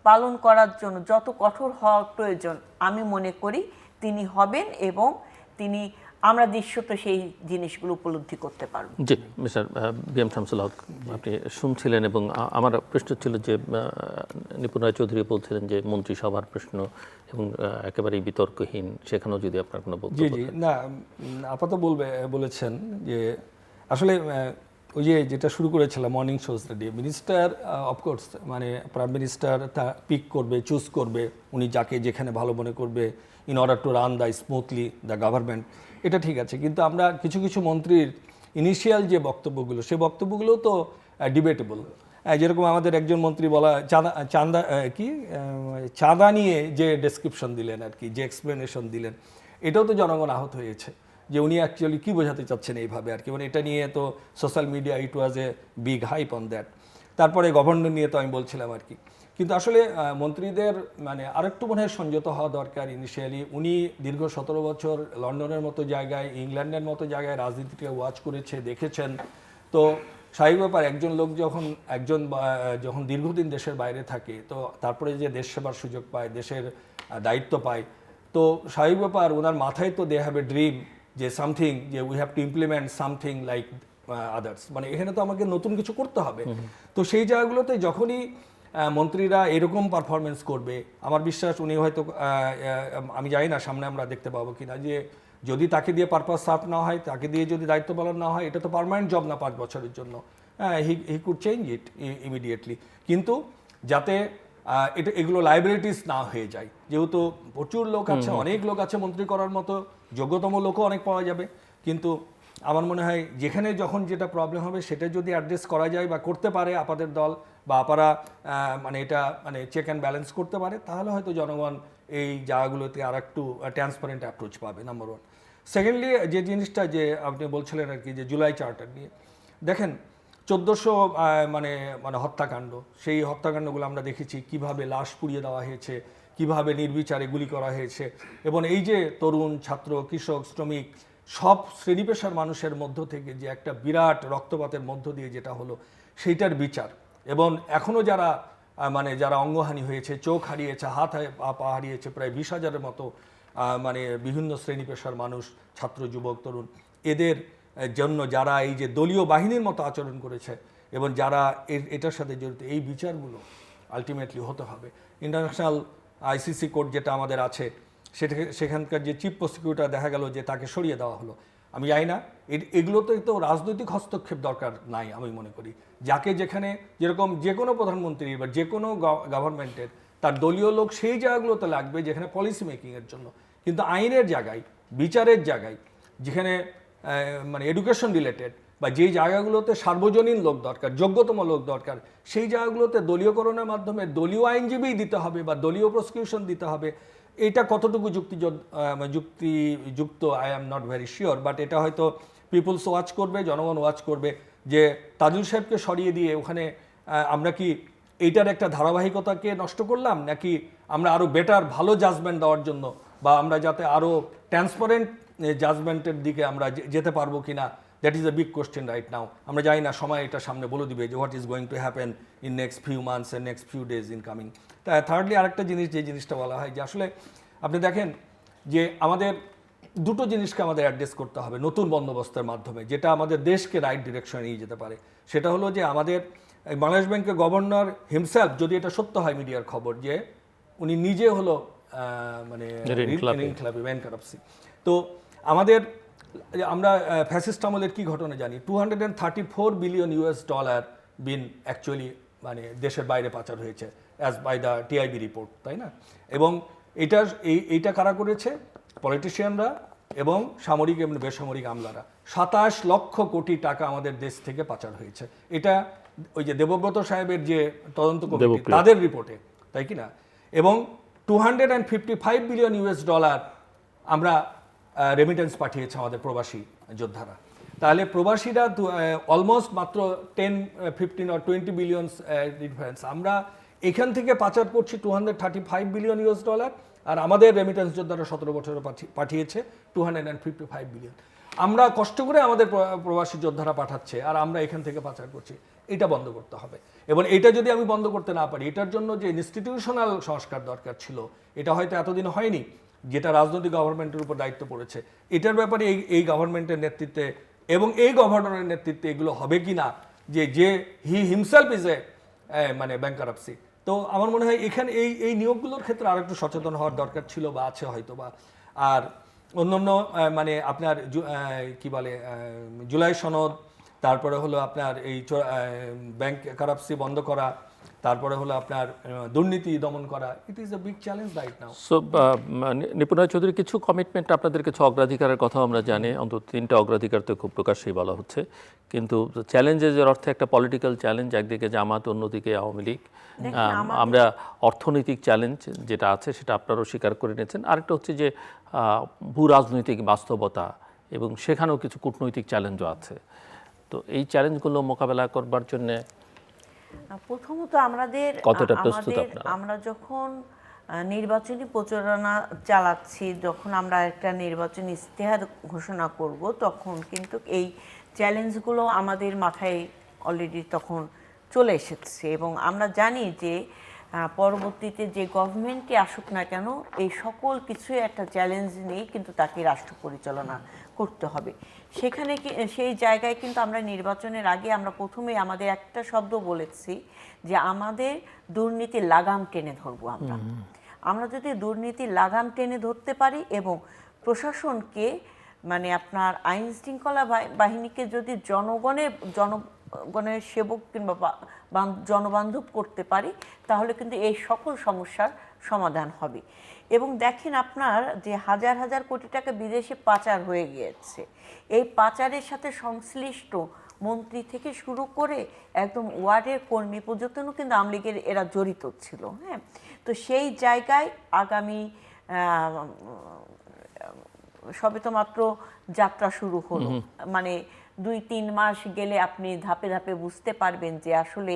পালন করার জন্য যত কঠোর হওয়া প্রয়োজন আমি মনে করি তিনি হবেন, এবং তিনি আমরা দৃশ্যত সেই জিনিসগুলো উপলব্ধি করতে পারব। জি, মিস্টার বি এম শামসুল হক, আপনি শুনছিলেন, এবং আমার প্রশ্ন ছিল যে নিপুণ রায় চৌধুরী বলছিলেন যে মন্ত্রিসভার প্রশ্ন এবং একেবারেই বিতর্কহীন, সেখানেও যদি আপনার কোনো বক্তব্য। জি না, আপাতত বলেছেন যে আসলে ওই যেটা শুরু করেছিলাম morning shows day, minister of course prime minister তা পিক করবে, চুজ করবে উনি যাকে যেখানে ভালো মনে করবে in order to run the smoothly the government, এটা ঠিক আছে। কিন্তু আমরা কিছু মন্ত্রীর ইনিশিয়াল যে বক্তব্যগুলো, সেই বক্তব্যগুলো তো ডিবেটেবল। যেরকম আমাদের একজন মন্ত্রী বলা চাঁদা নিয়ে যে ডেসক্রিপশন দিলেন আর কি, যে এক্সপ্লেনেশন দিলেন, এটাও তো জনগণ আহত হয়েছে যে উনি অ্যাকচুয়ালি কী বোঝাতে চাচ্ছেন এইভাবে আর কি। এটা নিয়ে তো social media it was a big hype on that. তারপরে গভর্নর নিয়ে তো আমি বলছিলাম আর কি। কিন্তু আসলে মন্ত্রীদের আরেকটু মনে হয় সংযত হওয়া দরকার। ইনিশিয়ালি উনি দীর্ঘ 17 বছর লন্ডনের মতো জায়গায়, ইংল্যান্ডের মতো জায়গায় রাজনীতিকে ওয়াচ করেছে, দেখেছেন। তো স্বাভাবিক ব্যাপার, একজন লোক যখন দীর্ঘদিন দেশের বাইরে থাকে, তো তারপরে যে দেশ সেবার সুযোগ পায়, দেশের দায়িত্ব পায়, তো স্বাভাবিক ব্যাপার ওনার মাথায় তো দে হ্যাভ এ ড্রিম যে সামথিং, যে we have to implement something like others, এখানে তো আমাকে নতুন কিছু করতে হবে। তো সেই জায়গাগুলোতে যখনই মন্ত্রীরা এরকম পারফরমেন্স করবে, আমার বিশ্বাস উনি হয়তো, আমি জানি না সামনে আমরা দেখতে পাবো কিনা, যে যদি তাকে দিয়ে পারপাস সার্ভ না হয়, তাকে দিয়ে যদি দায়িত্ব পালন না হয়, এটা তো পার্মানেন্ট জব না 5 বছরের জন্য, he could change it immediately. কিন্তু যাতে এগুলো লাইবিলিটিস না হয়ে যায়, যেহেতু প্রচুর লোক আছে, অনেক লোক আছে মন্ত্রী করার মতো, যোগ্যতম লোকও অনেক পাওয়া যাবে। কিন্তু আমার মনে হয় যেখানে যখন যেটা প্রবলেম হবে সেটা যদি অ্যাড্রেস করা যায় বা করতে পারে আপাদের দল বা আপারা, এটা চেক অ্যান্ড ব্যালেন্স করতে পারে, তাহলে হয়তো জনগণ এই জায়গাগুলোতে আর একটু ট্রান্সপারেন্ট অ্যাপ্রোচ পাবে, নাম্বার 1। সেকেন্ডলি যে জিনিসটা যে আপনি বলছিলেন আর কি, যে জুলাই চার্টার নিয়ে, দেখেন 1400 হত্যাকাণ্ড, সেই হত্যাকাণ্ডগুলো আমরা দেখেছি কিভাবে লাশ পুড়িয়ে দেওয়া হয়েছে, কিভাবে নির্বিচারে গুলি করা হয়েছে, এবং এই যে তরুণ, ছাত্র, কৃষক, শ্রমিক, সব শ্রেণী পেশার মানুষের মধ্য থেকে যে একটা বিরাট রক্তপাতের মধ্য দিয়ে যেটা হলো, সেইটার বিচার। এবং এখনও যারা অঙ্গহানি হয়েছে, চোখ হারিয়েছে, হাত পা হারিয়েছে, প্রায় 20,000-এর মতো মানে বিভিন্ন শ্রেণী পেশার মানুষ, ছাত্র, যুবক, তরুণ, এদের জন্য যারা এই যে দলীয় বাহিনীর মতো আচরণ করেছে এবং যারা এটার সাথে জড়িত, এই বিচারগুলো আলটিমেটলি হতে হবে। ইন্টারন্যাশনাল আইসিসি কোর্ট যেটা আমাদের আছে, সেখানকার যে চিফ প্রসিকিউটর দেখা গেল যে তাকে সরিয়ে দেওয়া হলো। আমি জানি না, এগুলোতে তো রাজনৈতিক হস্তক্ষেপ দরকার নাই আমি মনে করি। যাকে যেখানে যেরকম যে কোনো প্রধানমন্ত্রী বা যে কোনো গভর্নমেন্টের তার দলীয় লোক সেই জায়গাগুলোতে লাগবে যেখানে পলিসি মেকিংয়ের জন্য, কিন্তু আইনের জায়গায়, বিচারের জায়গায়, যেখানে মানে এডুকেশন রিলেটেড বা যেই জায়গাগুলোতে সার্বজনীন লোক দরকার, যোগ্যতম লোক দরকার, সেই জায়গাগুলোতে দলীয়করণের মাধ্যমে দলীয় আইনজীবী দিতে হবে বা দলীয় প্রসিকিউশন দিতে হবে। এটা কতটুকু যুক্তিযুক্ত I am not very sure, but এটা হয়তো পিপলস ওয়াচ করবে, জনগণ ওয়াচ করবে যে তাজুল সাহেবকে সরিয়ে দিয়ে ওখানে আমরা কি এইটার একটা ধারাবাহিকতাকে নষ্ট করলাম, নাকি আমরা আরও বেটার ভালো জাজমেন্ট দেওয়ার জন্য বা আমরা যাতে আরও ট্রান্সপারেন্ট জাজমেন্টের দিকে আমরা যেতে পারবো কিনা, that is a big question right now. আমরা জানি না, সময় এটা সামনে বলে দিবে যে what is going to happen in next few months and next few days in coming. তা থার্ডলি আরেকটা জিনিস, যে জিনিসটা বলা হয় যে আসলে আপনি দেখেন যে আমাদের দুটো জিনিসকে আমাদের অ্যাড্রেস করতে হবে নতুন বন্দোবস্তের মাধ্যমে, যেটা আমাদের দেশকে রাইট ডিরেকশনে নিয়ে যেতে পারে। সেটা হলো যে আমাদের বাংলাদেশ ব্যাংকের গভর্নর হিমসেলফ, যদি এটা সত্য হয় মিডিয়ার খবর, যে উনি নিজে হলো মানে ইনক্লাবি ব্যাংকারপ্সি। তো আমাদের আমরা ফ্যাসিস্ট আমলের কি ঘটনা জানি, $234 বিলিয়ন বিন অ্যাকচুয়ালি মানে দেশের বাইরে পাচার হয়েছে as by the TIB report, তাই না? এবং এইটা কারা করেছে? পলিটিশিয়ানরা এবং সামরিক এবং বেসামরিক আমলারা। 27 লক্ষ কোটি টাকা আমাদের দেশ থেকে পাচার হয়েছে। এটা ওই যে দেবব্রত সাহেবের যে তদন্ত কমিটি তাদের রিপোর্টে, তাই কি না? এবং $255 বিলিয়ন আমরা রেমিটেন্স পাঠিয়েছে আমাদের প্রবাসী যোদ্ধারা। তাহলে প্রবাসীরা অলমোস্ট মাত্র 10, 15 or 20 বিলিয়ন ডিফারেন্স। আমরা এখান থেকে পাচার করছি $235 বিলিয়ন, আর আমাদের রেমিটেন্স যোদ্ধারা 17 বছরে পাঠিয়েছে $255 বিলিয়ন। আমরা কষ্ট করে আমাদের প্রবাসী যোদ্ধারা পাঠাচ্ছে আর আমরা এখান থেকে পাচার করছি। এটা বন্ধ করতে হবে। এবং এটা যদি আমি বন্ধ করতে না পারি, এটার জন্য যে ইনস্টিটিউশনাল সংস্কার দরকার ছিল, এটা হয়তো এতদিন হয়নি, যেটা রাজনৈতিক গভর্নমেন্টের উপর দায়িত্ব পড়েছে। এটার ব্যাপারে এই গভর্নমেন্টের নেতৃত্বে এবং এই গভর্নরের নেতৃত্বে এগুলো হবে কি না, যে হি হিমসেলফ ইজ এ মানে ব্যাংকারপ্সি। তো আমার মনে হয় এখানে এই নিয়োগগুলোর ক্ষেত্রে আর একটু সচেতন হওয়ার দরকার ছিল বা আছে হয়তো বা। আর অন্যান্য মানে আপনার কি বলে জুলাই সনদ, তারপরে হলো আপনার এই ব্যাংক কারাপসি বন্ধ করা, তারপরে হলো আপনার দুর্নীতি দমন করা। It is a big challenge right now. So Nipun Chowdhury, কিছু কমিটমেন্ট, আপনাদের কিছু অগ্রাধিকারের কথা আমরা জানি, অন্তত 3টা অগ্রাধিকার তো খুব প্রকাশ্যেই বলা হচ্ছে, কিন্তু চ্যালেঞ্জের অর্থে একটা পলিটিক্যাল চ্যালেঞ্জ, একদিকে জামাত, অন্যদিকে আওয়ামী লীগ। আমরা অর্থনৈতিক চ্যালেঞ্জ যেটা আছে সেটা আপনারাও স্বীকার করে নিয়েছেন। আরেকটা হচ্ছে যে ভূ রাজনৈতিক বাস্তবতা, এবং সেখানেও কিছু কূটনৈতিক চ্যালেঞ্জও আছে। তো এই চ্যালেঞ্জগুলো মোকাবেলা করবার জন্যে প্রথমত আমরা যখন নির্বাচনী প্রচারণা চালাচ্ছি, যখন আমরা একটা নির্বাচনী ইশতেহার ঘোষণা করব, তখন কিন্তু এই চ্যালেঞ্জগুলো আমাদের মাথায় অলরেডি তখন চলে এসেছে। এবং আমরা জানি যে পরবর্তীতে যে গভর্নমেন্টই আসুক না কেন, এই সকল কিছুই একটা চ্যালেঞ্জ নিয়ে কিন্তু তাকে রাষ্ট্র পরিচালনা করতে হবে। সেখানে সেই জায়গায় কিন্তু আমরা নির্বাচনের আগে আমরা প্রথমেই আমাদের একটা শব্দ বলেছি যে আমাদের দুর্নীতির লাগাম টেনে ধরবো। আমরা যদি দুর্নীতির লাগাম টেনে ধরতে পারি এবং প্রশাসনকে মানে আপনার আইন শৃঙ্খলা বাহিনীকে যদি জনগণের সেবক কিংবা জনবান্ধব করতে পারি, তাহলে কিন্তু এই সকল সমস্যার সমাধান হবে। এবং দেখেন আপনার যে হাজার হাজার কোটি টাকা বিদেশে পাচার হয়ে গিয়েছে, এই পাচারের সাথে সংশ্লিষ্ট মন্ত্রী থেকে শুরু করে একদম ওয়ার্ডের কর্মী পর্যন্তও কিন্তু আওয়ামী লীগের এরা জড়িত ছিল। হ্যাঁ, তো সেই জায়গায় আগামী সবে তো মাত্র যাত্রা শুরু হলো, মানে 2-3 মাস গেলে আপনি ধাপে ধাপে বুঝতে পারবেন যে আসলে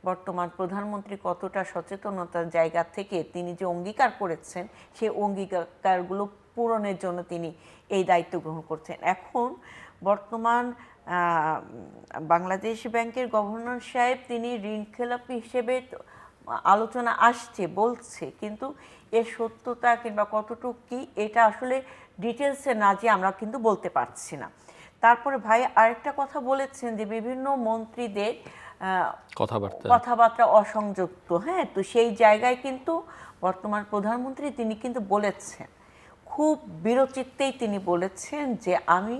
বর্তমান প্রধানমন্ত্রী কতটা সচেতনতার জায়গা থেকে তিনি যে অঙ্গীকার করেছেন, সেই অঙ্গীকারগুলো পূরণের জন্য তিনি এই দায়িত্ব গ্রহণ করছেন। এখন বর্তমান বাংলাদেশ ব্যাংকের গভর্নর সাহেব তিনি ঋণ খেলাপি হিসেবে আলোচনা আসছে বলছে, কিন্তু এর সত্যতা কিংবা কতটুকু কি এটা আসলে ডিটেলসে না যে আমরা কিন্তু বলতে পারছি না। তারপরে ভাই আরেকটা কথা বলেছেন যে বিভিন্ন মন্ত্রীদের কথাবার্তা অসংযুক্ত। হ্যাঁ, তো সেই জায়গায় কিন্তু বর্তমান প্রধানমন্ত্রী তিনি কিন্তু বলেছেন, খুব বিরচিত্তেই তিনি বলেছেন যে আমি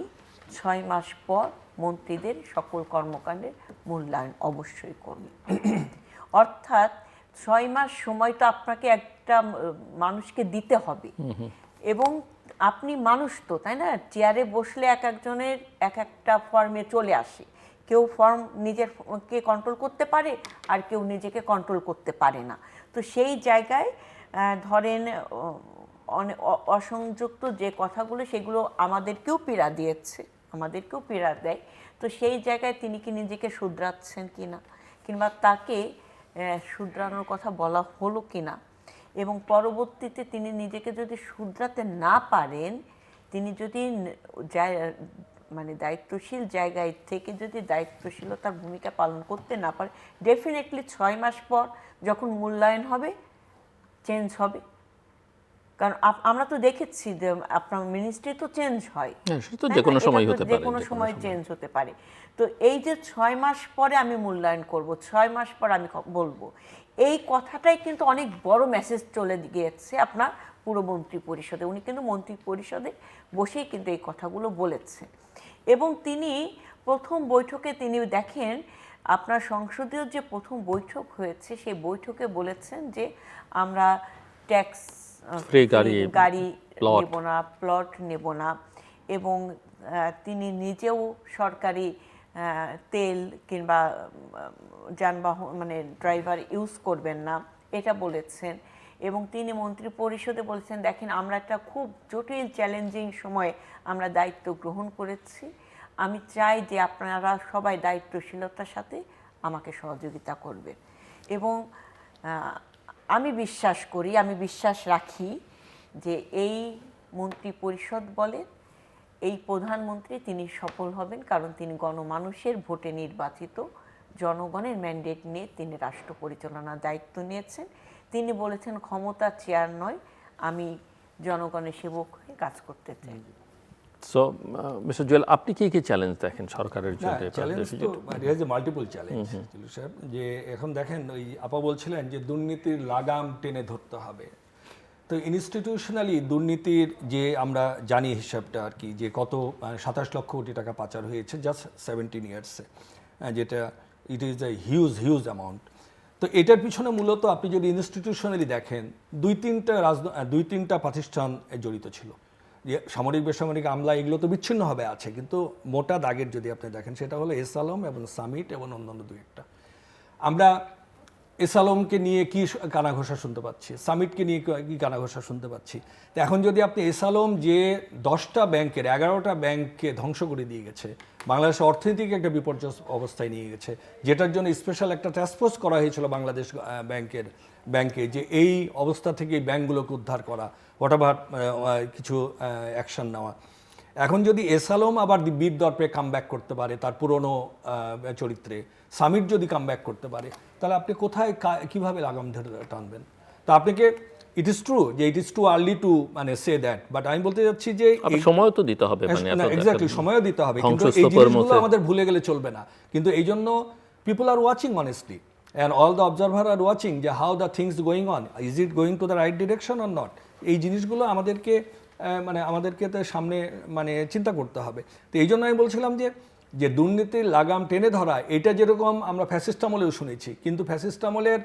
6 মাস পর মন্ত্রীদের সকল কর্মকাণ্ডের মূল্যায়ন অবশ্যই করব। অর্থাৎ 6 মাস সময় তো আপনাকে একটা মানুষকে দিতে হবে, এবং আপনি মানুষ তো, তাই না? চেয়ারে বসলে এক একজনের এক একটা ফর্মে চলে আসে, কেউ ফর্ম নিজেরকে কন্ট্রোল করতে পারে আর কেউ নিজেকে কন্ট্রোল করতে পারে না। তো সেই জায়গায় ধরেন অসংযুক্ত যে কথাগুলো সেগুলো আমাদেরকেও পীড়া দিয়েছে, আমাদেরকেও পীড়া দেয়। তো সেই জায়গায় তিনি কি নিজেকে শুধরাচ্ছেন কিনা, কিংবা তাকে শুধরানোর কথা বলা হলো কিনা, এবং পরবর্তীতে তিনি নিজেকে যদি শুধরাতে না পারেন, তিনি যদি মানে দায়িত্বশীল জায়গায় থেকে যদি দায়িত্বশীলতার ভূমিকা পালন করতে না পারে, ডেফিনেটলি 6 মাস পর যখন মূল্যায়ন হবে চেঞ্জ হবে। কারণ আমরা তো দেখেছি যে আপনার মিনিস্ট্রি তো চেঞ্জ হয়, যে কোনো সময় হতে পারে, যে কোনো সময় চেঞ্জ হতে পারে। তো এই যে 6 মাস পরে আমি মূল্যায়ন করব, 6 মাস পর আমি বলবো, এই কথাটাই কিন্তু অনেক বড় মেসেজ চলে গিয়েছে আপনার পুরো মন্ত্রী পরিষদে। উনি কিন্তু মন্ত্রী পরিষদে বসেই কিন্তু এই কথাগুলো বলেছেন। এবং তিনি প্রথম বৈঠকে তিনি দেখেন আপনার সংসদীয় যে প্রথম বৈঠক হয়েছে সেই বৈঠকে বলেছেন যে আমরা ট্যাক্স গাড়ি নেব না, প্লট নেব না, এবং তিনি নিজেও সরকারি তেল কিংবা যানবাহন মানে ড্রাইভার ইউজ করবেন না, এটা বলেছেন। এবং তিনি মন্ত্রী পরিষদে বলেছেন দেখেন আমরা একটা খুব জটিল চ্যালেঞ্জিং সময়ে আমরা দায়িত্ব গ্রহণ করেছি, আমি চাই যে আপনারা সবাই দায়িত্বশীলতার সাথে আমাকে সহযোগিতা করবেন। এবং আমি বিশ্বাস করি, আমি বিশ্বাস রাখি যে এই মন্ত্রী পরিষদ বলেন এই প্রধানমন্ত্রী তিনি সফল হবেন, কারণ তিনি গণমানুষের ভোটে নির্বাচিত, জনগণের ম্যান্ডেট নিয়ে তিনি রাষ্ট্র পরিচালনার দায়িত্ব নিয়েছেন। তিনি বলেছেন ক্ষমতা চেয়ার নয়, আমি জনগণের সেবক হয়ে কাজ করতে চাই। সো মিস্টার জুয়েল, আপনি কি কি চ্যালেঞ্জ দেখেন সরকারের জন্য? চ্যালেঞ্জ তো there is a multiple challenge sir. যে এখন দেখেন ওই আপা বলছিলেন যে দুর্নীতির লাগাম টেনে ধরতে হবে। তো ইনস্টিটিউশনালি দুর্নীতির যে আমরা জানি হিসাবটা আর কি, যে কত 27 লক্ষ কোটি টাকা পাচার হয়েছে জাস্ট 17 ইয়ার্সে, যেটা ইট ইজ এ হিউজ অ্যামাউন্ট। তো এটার পিছনে মূলত আপনি যদি ইনস্টিটিউশনালি দেখেন দুই তিনটা প্রতিষ্ঠান জড়িত ছিল। যে সামরিক বেসামরিক আমলা এগুলো তো বিচ্ছিন্নভাবে আছে, কিন্তু মোটা দাগের যদি আপনি দেখেন সেটা হলো এস আলম এবং সামিট এবং অন্যান্য দুই একটা। আমরা এস আলমকে নিয়ে কি কানাঘোষা শুনতে পাচ্ছি, সামিটকে নিয়ে কি কানাঘোষা শুনতে পাচ্ছি। তো এখন যদি আপনি এস আলম যে 10টা ব্যাংকের 11টা ব্যাংককে ধ্বংস করে দিয়ে গেছে, বাংলাদেশের অর্থনৈতিক একটা বিপর্যয় অবস্থায় নিয়ে গেছে, যেটার জন্য স্পেশাল একটা টাস্কফোর্স করা হয়েছিল বাংলাদেশ ব্যাংকে, যে এই অবস্থা থেকে এই ব্যাংকগুলোকে উদ্ধার করা, হোয়াটএভার কিছু অ্যাকশন নেওয়া। এখন যদি এস আলম আবার বীর দর্পে কামব্যাক করতে পারে তার পুরনো চরিত্রে, সামিট যদি কামব্যাক করতে পারে, তাহলে আপনি কোথায় কিভাবে লাগাম ধরে টানবেন? তা আপনাকে ইট ইজ ট্রু যে it is too early two মানে সে দ্যাট, বাট আমি বলতে যাচ্ছি যে সময় তো দিতে হবে, এক্স্যাক্টলি সময়ও দিতে হবে, কিন্তু এই জিনিসগুলো আমাদের ভুলে গেলে চলবে না। কিন্তু এই জন্য people are watching honestly, and all the observer are watching যে how the things going on, is it going to the right direction or not? এই জিনিসগুলো আমাদেরকে তো সামনে চিন্তা করতে হবে। তো এই জন্য আমি বলছিলাম যে দুর্নীতির লাগাম টেনে ধরা, এটা যেরকম আমরা ফ্যাসিস্ট আমলেও শুনেছি, কিন্তু ফ্যাসিস্ট আমলের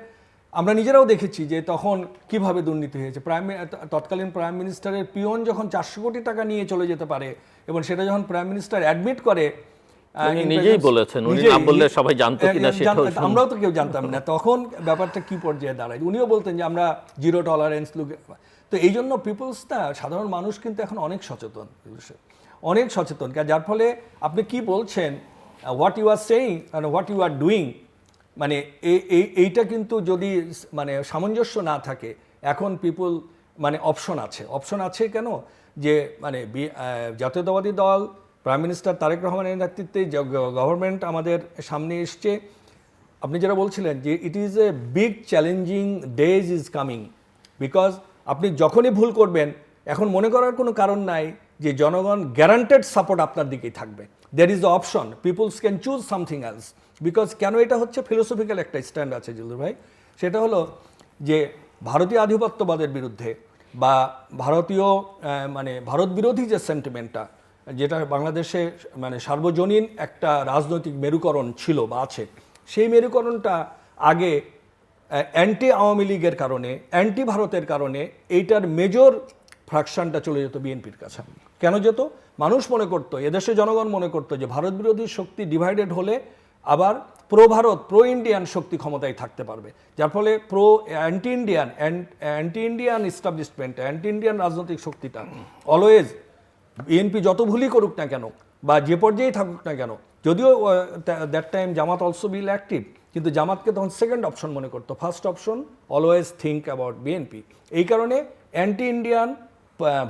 আমরা নিজেরাও দেখেছি যে তখন কিভাবে দুর্নীতি হয়েছে। তৎকালীন প্রাইম মিনিস্টারের পিয়ন যখন 400 কোটি টাকা নিয়ে চলে যেতে পারে, এবং সেটা যখন প্রাইম মিনিস্টার অ্যাডমিট করে, নিজেই বলেছেন, উনি না বললে সবাই জানতো কিনা সেটাও আমরাও তো কেউ জানতাম না তখন ব্যাপারটা কি পর্যায়ে দাঁড়ায়। উনিও বলতেন যে আমরা জিরো টলারেন্স লুক। তো এই জন্য পিপলসটা, সাধারণ মানুষ কিন্তু এখন অনেক সচেতন, যার ফলে আপনি কি বলছেন, what you are saying and what you are doing, এইটা কিন্তু যদি সামঞ্জস্য না থাকে, এখন পিপল অপশন আছে কেন, যে জাতীয়তাবাদী দল, প্রাইম মিনিস্টার তারেক রহমানের নেতৃত্বে যে গভর্নমেন্ট আমাদের সামনে এসছে, আপনি যেটা বলছিলেন যে ইট is a big challenging days is coming, because আপনি যখনই ভুল করবেন এখন মনে করার কোনো কারণ নাই যে জনগণ গ্যারান্টেড সাপোর্ট আপনার দিকেই থাকবে। There is the option, peoples can choose something else. Because কেন এটা হচ্ছে, ফিলোসফিক্যাল একটা স্ট্যান্ড আছে জিল্লুর ভাই, সেটা হলো যে ভারতীয় আধিপত্যবাদের বিরুদ্ধে বা ভারতীয় মানে ভারত বিরোধী যে সেন্টিমেন্টটা, যেটা বাংলাদেশে মানে সার্বজনীন একটা রাজনৈতিক মেরুকরণ ছিল বা আছে, সেই মেরুকরণটা আগে অ্যান্টি আওয়ামী লীগের কারণে, অ্যান্টি ভারতের কারণে এইটার মেজর ফ্র্যাকশনটা চলে যেত বিএনপির কাছে। কেন যেত? মানুষ মনে করতো, এদেশে জনগণ মনে করতো যে ভারত বিরোধী শক্তি ডিভাইডেড হলে আবার প্রো ভারত, প্রো ইন্ডিয়ান শক্তি ক্ষমতায় থাকতে পারবে, যার ফলে anti Indian establishment, anti Indian রাজনৈতিক শক্তিটা অলওয়েজ বিএনপি যত ভুলই করুক না কেন বা যে পর্যায়েই থাকুক না কেন, যদিও that time Jamaat also bill active, কিন্তু জামাতকে তখন সেকেন্ড অপশন মনে করতো, first option always think about BNP. এই কারণে অ্যান্টি ইন্ডিয়ান,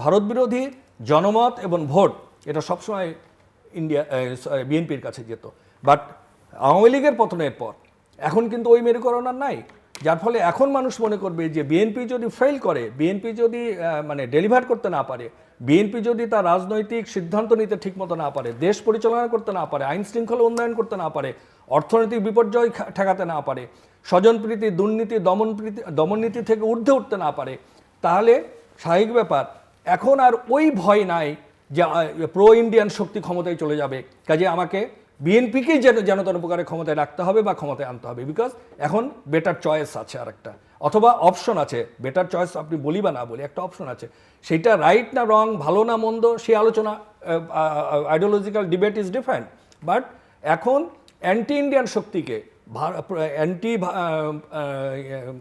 ভারত বিরোধী জনমত এবং ভোট এটা সবসময় বিএনপির কাছে যেত। বাট আওয়ামী লীগের পতনের পর এখন কিন্তু ওই মেরুকরণ আর নাই, যার ফলে এখন মানুষ মনে করবে যে বিএনপি যদি ফেল করে, বিএনপি যদি মানে ডেলিভার করতে না পারে, বিএনপি যদি তার রাজনৈতিক সিদ্ধান্ত নিতে ঠিকমতো না পারে, দেশ পরিচালনা করতে না পারে, আইন শৃঙ্খলা উন্নয়ন করতে না পারে, অর্থনৈতিক বিপর্যয় ঠেকাতে না পারে, স্বজনপ্রীতি, দুর্নীতি, দমননীতি থেকে ঊর্ধ্বে উঠতে না পারে, তাহলে স্বাভাবিক ব্যাপার এখন আর ওই ভয় নাই যে প্রো ইন্ডিয়ান শক্তি ক্ষমতায় চলে যাবে, কাজে আমাকে বিএনপিকেই যেন প্রকারে ক্ষমতায় রাখতে হবে বা ক্ষমতায় আনতে হবে, বিকজ এখন বেটার চয়েস আছে আর একটা, অথবা অপশন আছে। বেটার চয়েস আপনি বলি বা না বলি, একটা অপশন আছে, সেটা রাইট না রং, ভালো না মন্দ, সেই আলোচনা, ideological debate is different. But এখন অ্যান্টি ইন্ডিয়ান শক্তিকে,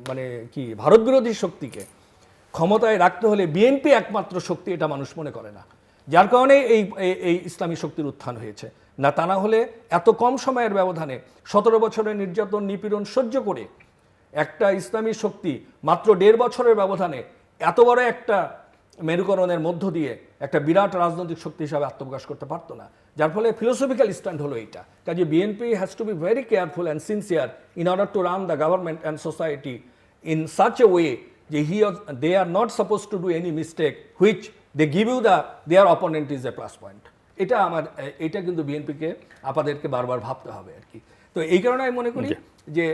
মানে কি ভারত বিরোধী শক্তিকে ক্ষমতায় রাখতে হলে বিএনপি একমাত্র শক্তি, এটা মানুষ মনে করে না, যার কারণে এই ইসলামী শক্তির উত্থান হয়েছে। না তা না হলে এত কম সময়ের ব্যবধানে 17 বছরের নির্যাতন নিপীড়ন সহ্য করে একটা ইসলামী শক্তি মাত্র 1.5 বছরের ব্যবধানে এত বড় একটা মেরুকরণের মধ্য দিয়ে একটা বিরাট রাজনৈতিক শক্তি হিসাবে আত্মপ্রকাশ করতে পারতো না, যার ফলে ফিলোসফিক্যাল স্ট্যান্ড হলো এইটা। কাজে BNP has to be very careful and sincere in order to run the government and society in such a way যে they are not suppose to do any mistake which they give you their opponent is a plus point. এটা কিন্তু বিএনপিকে আপনাদেরকে বারবার ভাবতে হবে আর কি। তো এই কারণে আমি মনে করি যে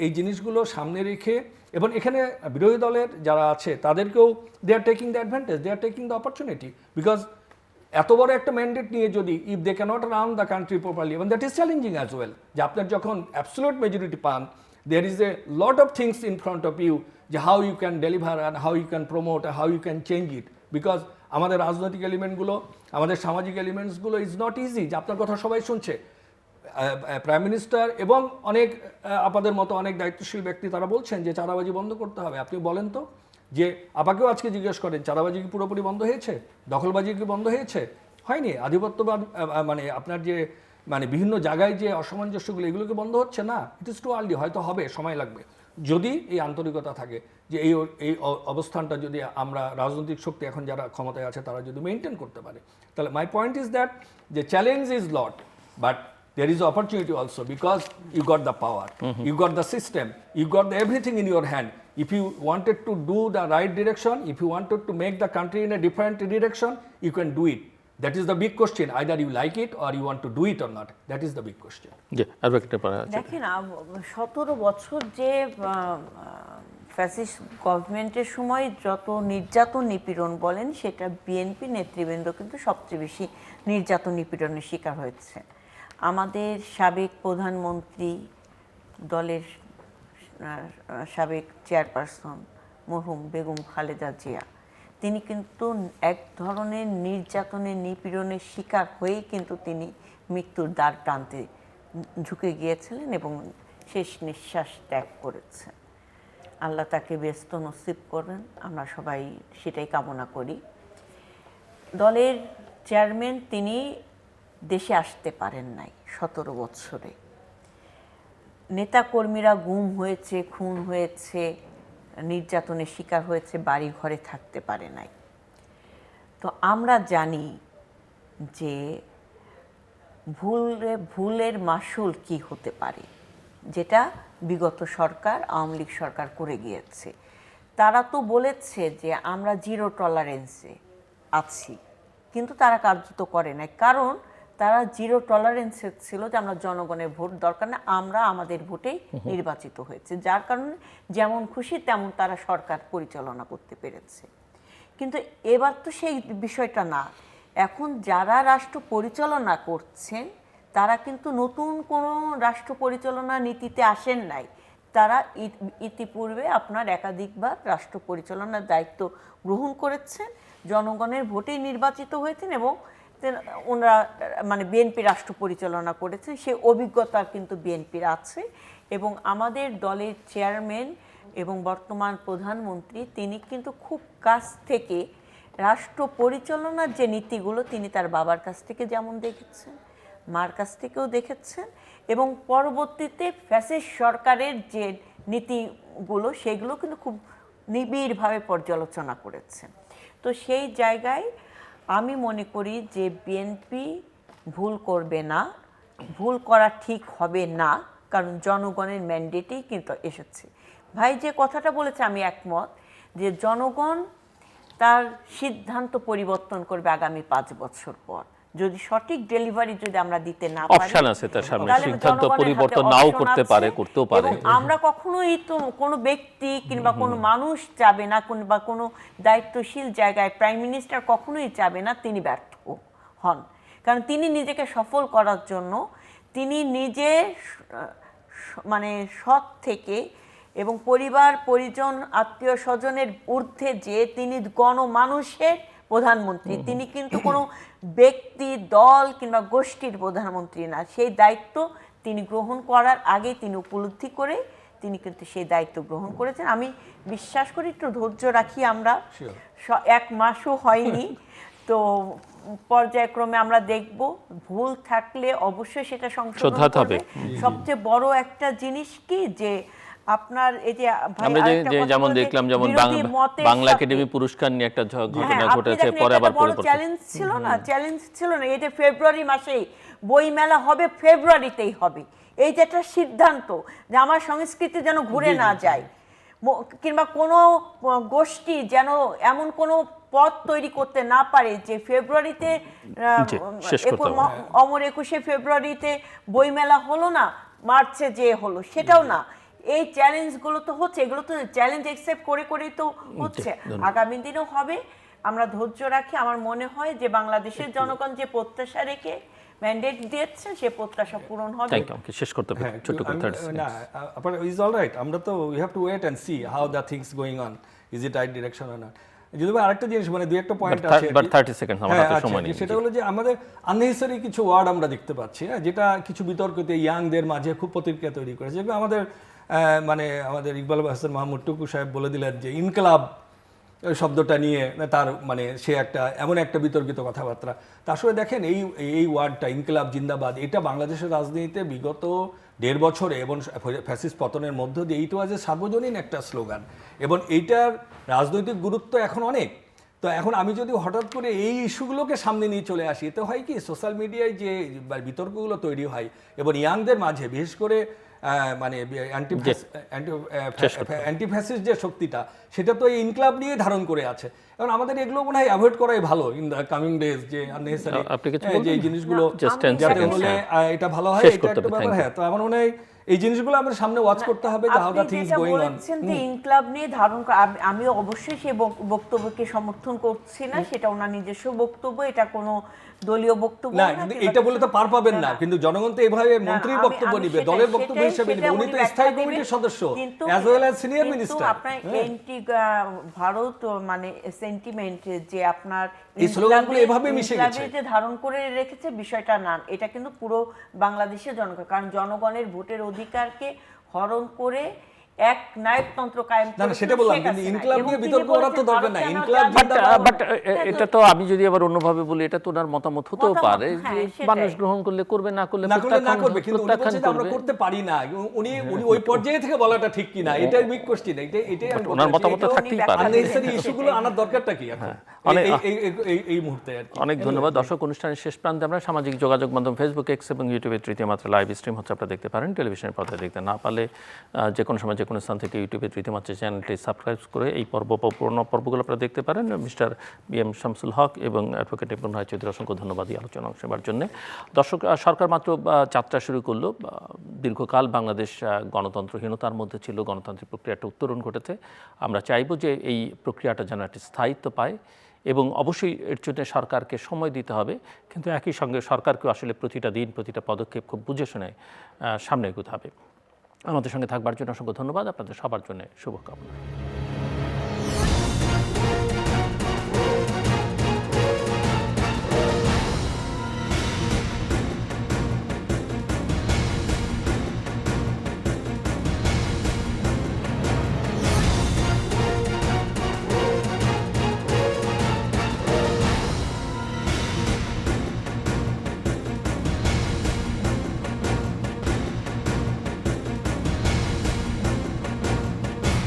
এই জিনিসগুলো সামনে রেখে, এবং এখানে বিরোধী দলের যারা আছে তাদেরকেও they are taking the advantage, they are taking the opportunity, because এত বড় একটা ম্যান্ডেট নিয়ে যদি if they cannot run the country properly, এবং that is challenging as well, যে আপনার যখন অ্যাবসোলিউট মেজরিটি পান, there is a lot of things in front of you, যে how you can deliver and how you can promote and how you can change it, because আমাদের রাজনৈতিক এলিমেন্টগুলো, আমাদের সামাজিক এলিমেন্টসগুলো is not easy, যে আপনার কথা সবাই শুনছে, প্রাইম মিনিস্টার এবং অনেক আপনাদের মতো অনেক দায়িত্বশীল ব্যক্তি তারা বলছেন যে চাঁদাবাজি বন্ধ করতে হবে। আপনি বলেন তো, যে আপাকেও আজকে জিজ্ঞেস করেন চাঁদাবাজি কি পুরোপুরি বন্ধ হয়েছে, দখলবাজি কি বন্ধ হয়েছে? হয়নি। আধিপত্যবাদ মানে আপনার যে মানে বিভিন্ন জায়গায় যে অসামঞ্জস্যগুলো, এগুলোকে বন্ধ হচ্ছে না। ইট ইজ টু আর্লি, হয়তো হবে, সময় লাগবে, যদি এই আন্তরিকতা থাকে, যে এই অবস্থানটা যদি আমরা রাজনৈতিক শক্তি এখন যারা ক্ষমতায় আছে তারা যদি মেনটেন করতে পারে, তাহলে মাই পয়েন্ট ইজ দ্যাট যে challenge is lot, but there is opportunity also, because you got the power, you got the system, you got everything in your hand. If you wanted to do the right direction, if you wanted to make the country in a different direction, you can do it. That is the big question. Either you like it or you want to do it or not. That is the big question. দেখেন 17 বছর যে fascist গভর্নমেন্টের সময় যত নির্যাতন নিপীড়ন বলেন, সেটা বিএনপি নেতৃবৃন্দ কিন্তু সবচেয়ে বেশি নির্যাতন নিপীড়নের শিকার হয়েছে। আমাদের সাবেক প্রধানমন্ত্রী, দলের সাবেক চেয়ারপারসন মরহুম বেগম খালেদা জিয়া, তিনি কিন্তু এক ধরনের নির্যাতনের নিপীড়নের শিকার হয়েই কিন্তু তিনি মৃত্যুর দ্বার প্রান্তে ঝুঁকে গিয়েছিলেন এবং শেষ নিঃশ্বাস ত্যাগ করেছেন। আল্লাহ তাকে ব্যস্ত নসিব করবেন, আমরা সবাই সেটাই কামনা করি। দলের চেয়ারম্যান তিনি দেশে আসতে পারেন নাই 17 বছরে। নেতাকর্মীরা গুম হয়েছে, খুন হয়েছে, নির্যাতনের শিকার হয়েছে, বাড়ি ঘরে থাকতে পারে নাই। তো আমরা জানি যে ভুলের মাসুল কি হতে পারে। যেটা বিগত সরকার আওয়ামী লীগ সরকার করে গিয়েছে। তারা তো বলেছে যে আমরা জিরো টলারেন্সে আছি, কিন্তু তারা কার্যত করে নাই, কারণ তারা জিরো টলারেন্সে ছিল যে আমরা জনগণের ভোট দরকার না, আমরা আমাদের ভোটেই নির্বাচিত হয়েছে, যার কারণে যেমন খুশি তেমন তারা সরকার পরিচালনা করতে পেরেছে। কিন্তু এবার তো সেই বিষয়টা না। এখন যারা রাষ্ট্র পরিচালনা করছেন তারা কিন্তু নতুন কোনো রাষ্ট্র পরিচালনা নীতিতে আসেন নাই। তারা ইতিপূর্বে আপনার একাধিকবার রাষ্ট্র পরিচালনার দায়িত্ব গ্রহণ করেছেন, জনগণের ভোটেই নির্বাচিত হয়েছেন এবং ওনারা মানে বিএনপি রাষ্ট্র পরিচালনা করেছেন, সেই অভিজ্ঞতা কিন্তু বিএনপির আছে। এবং আমাদের দলের চেয়ারম্যান এবং বর্তমান প্রধানমন্ত্রী তিনি কিন্তু খুব কাছ থেকে রাষ্ট্র পরিচালনার যে নীতিগুলো তিনি তার বাবার কাছ থেকে যেমন দেখেছেন, মার কাছ থেকেও দেখেছেন, এবং পরবর্তীতে ফ্যাসিস্ট সরকারের যে নীতিগুলো সেগুলো কিন্তু খুব নিবিড়ভাবে পর্যালোচনা করেছেন। তো সেই জায়গায় আমি মনে করি যে বিএনপি ভুল করবে না, ভুল করা ঠিক হবে না, কারণ জনগণের ম্যান্ডেটেই কিন্তু এসেছে। ভাই যে কথাটা বলেছে আমি একমত, যে জনগণ তার সিদ্ধান্ত পরিবর্তন করবে আগামী 5 বছর পর। যদি সঠিক ডেলিভারি যদি আমরা দিতে না পারি, অপশন আছে তার সামনে, সিদ্ধান্ত পরিবর্তন নাও করতে পারে, করতেও পারে। আমরা কখনোই তো কোনো ব্যক্তি কিংবা কোনো মানুষ চাবে না, কিংবা কোনো দায়িত্বশীল জায়গায় প্রাইম মিনিস্টার কখনোই চাবে না তিনি ব্যর্থ হন, কারণ তিনি নিজেকে সফল করার জন্য তিনি নিজে মানে সৎ থেকে এবং পরিবার পরিজন আত্মীয় স্বজনের ঊর্ধ্বে যে তিনি গণমানুষের প্রধানমন্ত্রী, তিনি কিন্তু কোনো ব্যক্তি দল কিংবা গোষ্ঠীর প্রধানমন্ত্রী না। সেই দায়িত্ব তিনি গ্রহণ করার আগে তিনি উপলব্ধি করে তিনি কিন্তু সেই দায়িত্ব গ্রহণ করেছেন। আমি বিশ্বাস করি একটু ধৈর্য রাখি আমরা, 1 মাসও হয়নি, তো পর্যায়ক্রমে আমরা দেখব, ভুল থাকলে অবশ্যই সেটা সংশোধন হবে। সবচেয়ে বড় একটা জিনিস কি যে আপনার এই যে আমরা যেমন দেখলাম, যেমন বাংলা একাডেমি পুরস্কার নিয়ে একটা ঘটনা ঘটেছে, পরে আবার চ্যালেঞ্জ ছিল না, চ্যালেঞ্জ ছিল না, এটা ফেব্রুয়ারি মাসেই বই মেলা হবে, ফেব্রুয়ারিতেই হবে, এই যে একটা সিদ্ধান্ত যে আমার সংস্কৃতি যেন ঘুরে না যায়, কিংবা কোনো গোষ্ঠী যেন এমন কোনো পথ তৈরি করতে না পারে যে ফেব্রুয়ারিতে অমর 21শে ফেব্রুয়ারিতে বইমেলা হলো না, মার্চে যে হলো, সেটাও না। এই চ্যালেঞ্জগুলো তো হচ্ছে, এগুলো তো চ্যালেঞ্জ অ্যাকসেপ্ট করে করেই তো হচ্ছে, আগামী দিনেও হবে। আমরা ধৈর্য রাখি। আমার মনে হয় যে বাংলাদেশের জনগণ যে প্রত্যাশা রেখে ম্যান্ডেট দিয়েছে সে প্রত্যাশা পূরণ হবে। শেষ করতে হবে ছোট কথা না, আপনি ইজ অল রাইট, আমরা তো we have to wait and see how the things going on, is it right direction or not. যদি আরেকটা জিনিস মানে দুই একটা পয়েন্ট আছে, বাট 30 সেকেন্ড আমার হাতে সময় নেই, সেটা হলো যে আমাদের আননেসেসারি কিছু ওয়ার্ড আমরা দেখতে পাচ্ছি, যেটা কিছু বিতর্কতে ইয়াংদের মাঝে খুব প্রতিক্রিয়া তৈরি করেছে। যেগুলো আমাদের মানে আমাদের ইকবাল হাসান মাহমুদ টুকু সাহেব বলে দিলেন যে ইনকলাব শব্দটা নিয়ে তার মানে সে একটা এমন একটা বিতর্কিত কথাবার্তা। তা আসলে দেখেন এই ওয়ার্ডটা ইনকলাব জিন্দাবাদ, এটা বাংলাদেশের রাজনীতিতে বিগত 1.5 বছরে এবং ফ্যাসিস্ট পতনের মধ্য দিয়ে এইটা যে সার্বজনীন একটা স্লোগান, এবং এইটার রাজনৈতিক গুরুত্ব এখন অনেক। তো এখন আমি যদি হঠাৎ করে এই ইস্যুগুলোকে সামনে নিয়ে চলে আসি, এতে হয় কি সোশ্যাল মিডিয়ায় যে বিতর্কগুলো তৈরি হয় এবং ইয়াংদের মাঝে বিশেষ করে মানে অ্যান্টিফ্যাসিস্ট যে শক্তিটা, সেটা তো এই ইনকলাব নিয়ে ধারণ করে আছে। এবং আমাদের এগুলো মনে হয় অ্যাভয়েড করাই ভালো ইন দ্য কামিং ডেজ, যে আননেসেসারি যে জিনিসগুলো যাতে হলে এটা ভালো হয়, এটা একটা ব্যাপার। হ্যাঁ, তো আমার মনে হয় এই জিনিসগুলো আমরা সামনে ওয়াচ করতে হবে যে how the things going on. যে ইনকলাব নিয়ে ধারণ আমি অবশ্যই সেই বক্তব্যকে সমর্থন করছি না, সেটা ওনার নিজস্ব বক্তব্য, এটা কোনো দলীয় বক্তব্য না। এটা বলে তো পার পাবেন না, কিন্তু জনগণ তো এভাবে মন্ত্রীর বক্তব্য নিবে, দলের বক্তব্য হিসেবে নিবে, উনি তো স্থায়ী কমিটির সদস্য as well as senior minister. আপনার এন্টি ভারত মানে সেন্টিমেন্ট যে আপনার এই স্লোগানগুলো এভাবে মিশে গেছে, যে ধারণ করে রেখেছে বিষয়টা না, এটা কিন্তু পুরো বাংলাদেশের জনগণ, কারণ জনগণের ভোটের অধিকারকে হরণ করে এক নায়কতন্ত্র কায়েম না, করেছিল সেটা বললাম, শেখ কিন্তু হাসিনা। ইনকলাব এবং নিয়ে তিনি বিতর্ক করার তো বলেছেন, দরকার নাই। ভারত ইনকলাব কেন জাতীয়- বাট এটা তো আমি যদি আবার অন্যভাবে বলি, এটা তো ওনার মতামত হতেও মতামত, পারে হ্যাঁ, যে সেটাই। মানুষ গ্রহণ করলে করবে, না করলে না করলে না করবে, কিন্তু উনি প্রত্যাখ্যান বলছেন যে আমরা করবে। করতে পারি না। উনি উনি ওই পর্যায়ে থেকে বলাটা ঠিক কিনা, এটাই বিগ কোশ্চেন। এটাই আমি ওনার মতামত তো থাকতেই পারে। আননেসেসারি ইস্যুগুলো আনার দরকারটা কি এখন এই মুহূর্তে আর কি। অনেক ধন্যবাদ। দর্শক, অনুষ্ঠানের শেষ প্রান্তে আমরা সামাজিক যোগাযোগ মাধ্যম ফেসবুক, এক্স এবং ইউটিউবে তৃতীয় মাত্রা লাইভ স্ট্রিম হচ্ছে, আপনারা দেখতে পারেন। টেলিভিশনের পর্দায় দেখতে না পারলে যে কোনো সময় যে কোনো স্থান থেকে ইউটিউবে তৃতীয় মাত্রা চ্যানেলটি সাবস্ক্রাইব করে এই পুরোনো পর্বগুলো আপনারা দেখতে পারেন। Mister BM. শামসুল হক এবং অ্যাডভোকেট ইবনুল রায় চৌধুরী অসংখ্য ধন্যবাদ এই আলোচনা অংশ নেওয়ার জন্য। দর্শক, সরকার মাত্র যাত্রা শুরু করলো। দীর্ঘকাল বাংলাদেশ গণতন্ত্রহীনতার মধ্যে ছিল, গণতান্ত্রিক প্রক্রিয়াটা উত্তরণ ঘটেছে। আমরা চাইব যে এই প্রক্রিয়াটা যেন একটি স্থায়িত্ব পায় এবং অবশ্যই এর জন্য সরকারকে সময় দিতে হবে, কিন্তু একই সঙ্গে সরকারকেও আসলে প্রতিটা দিন, প্রতিটা পদক্ষেপ খুব বুঝে শুনে সামনে এগোতে হবে। আমাদের সঙ্গে থাকবার জন্য অসংখ্য ধন্যবাদ। আপনাদের সবার জন্য শুভকামনা।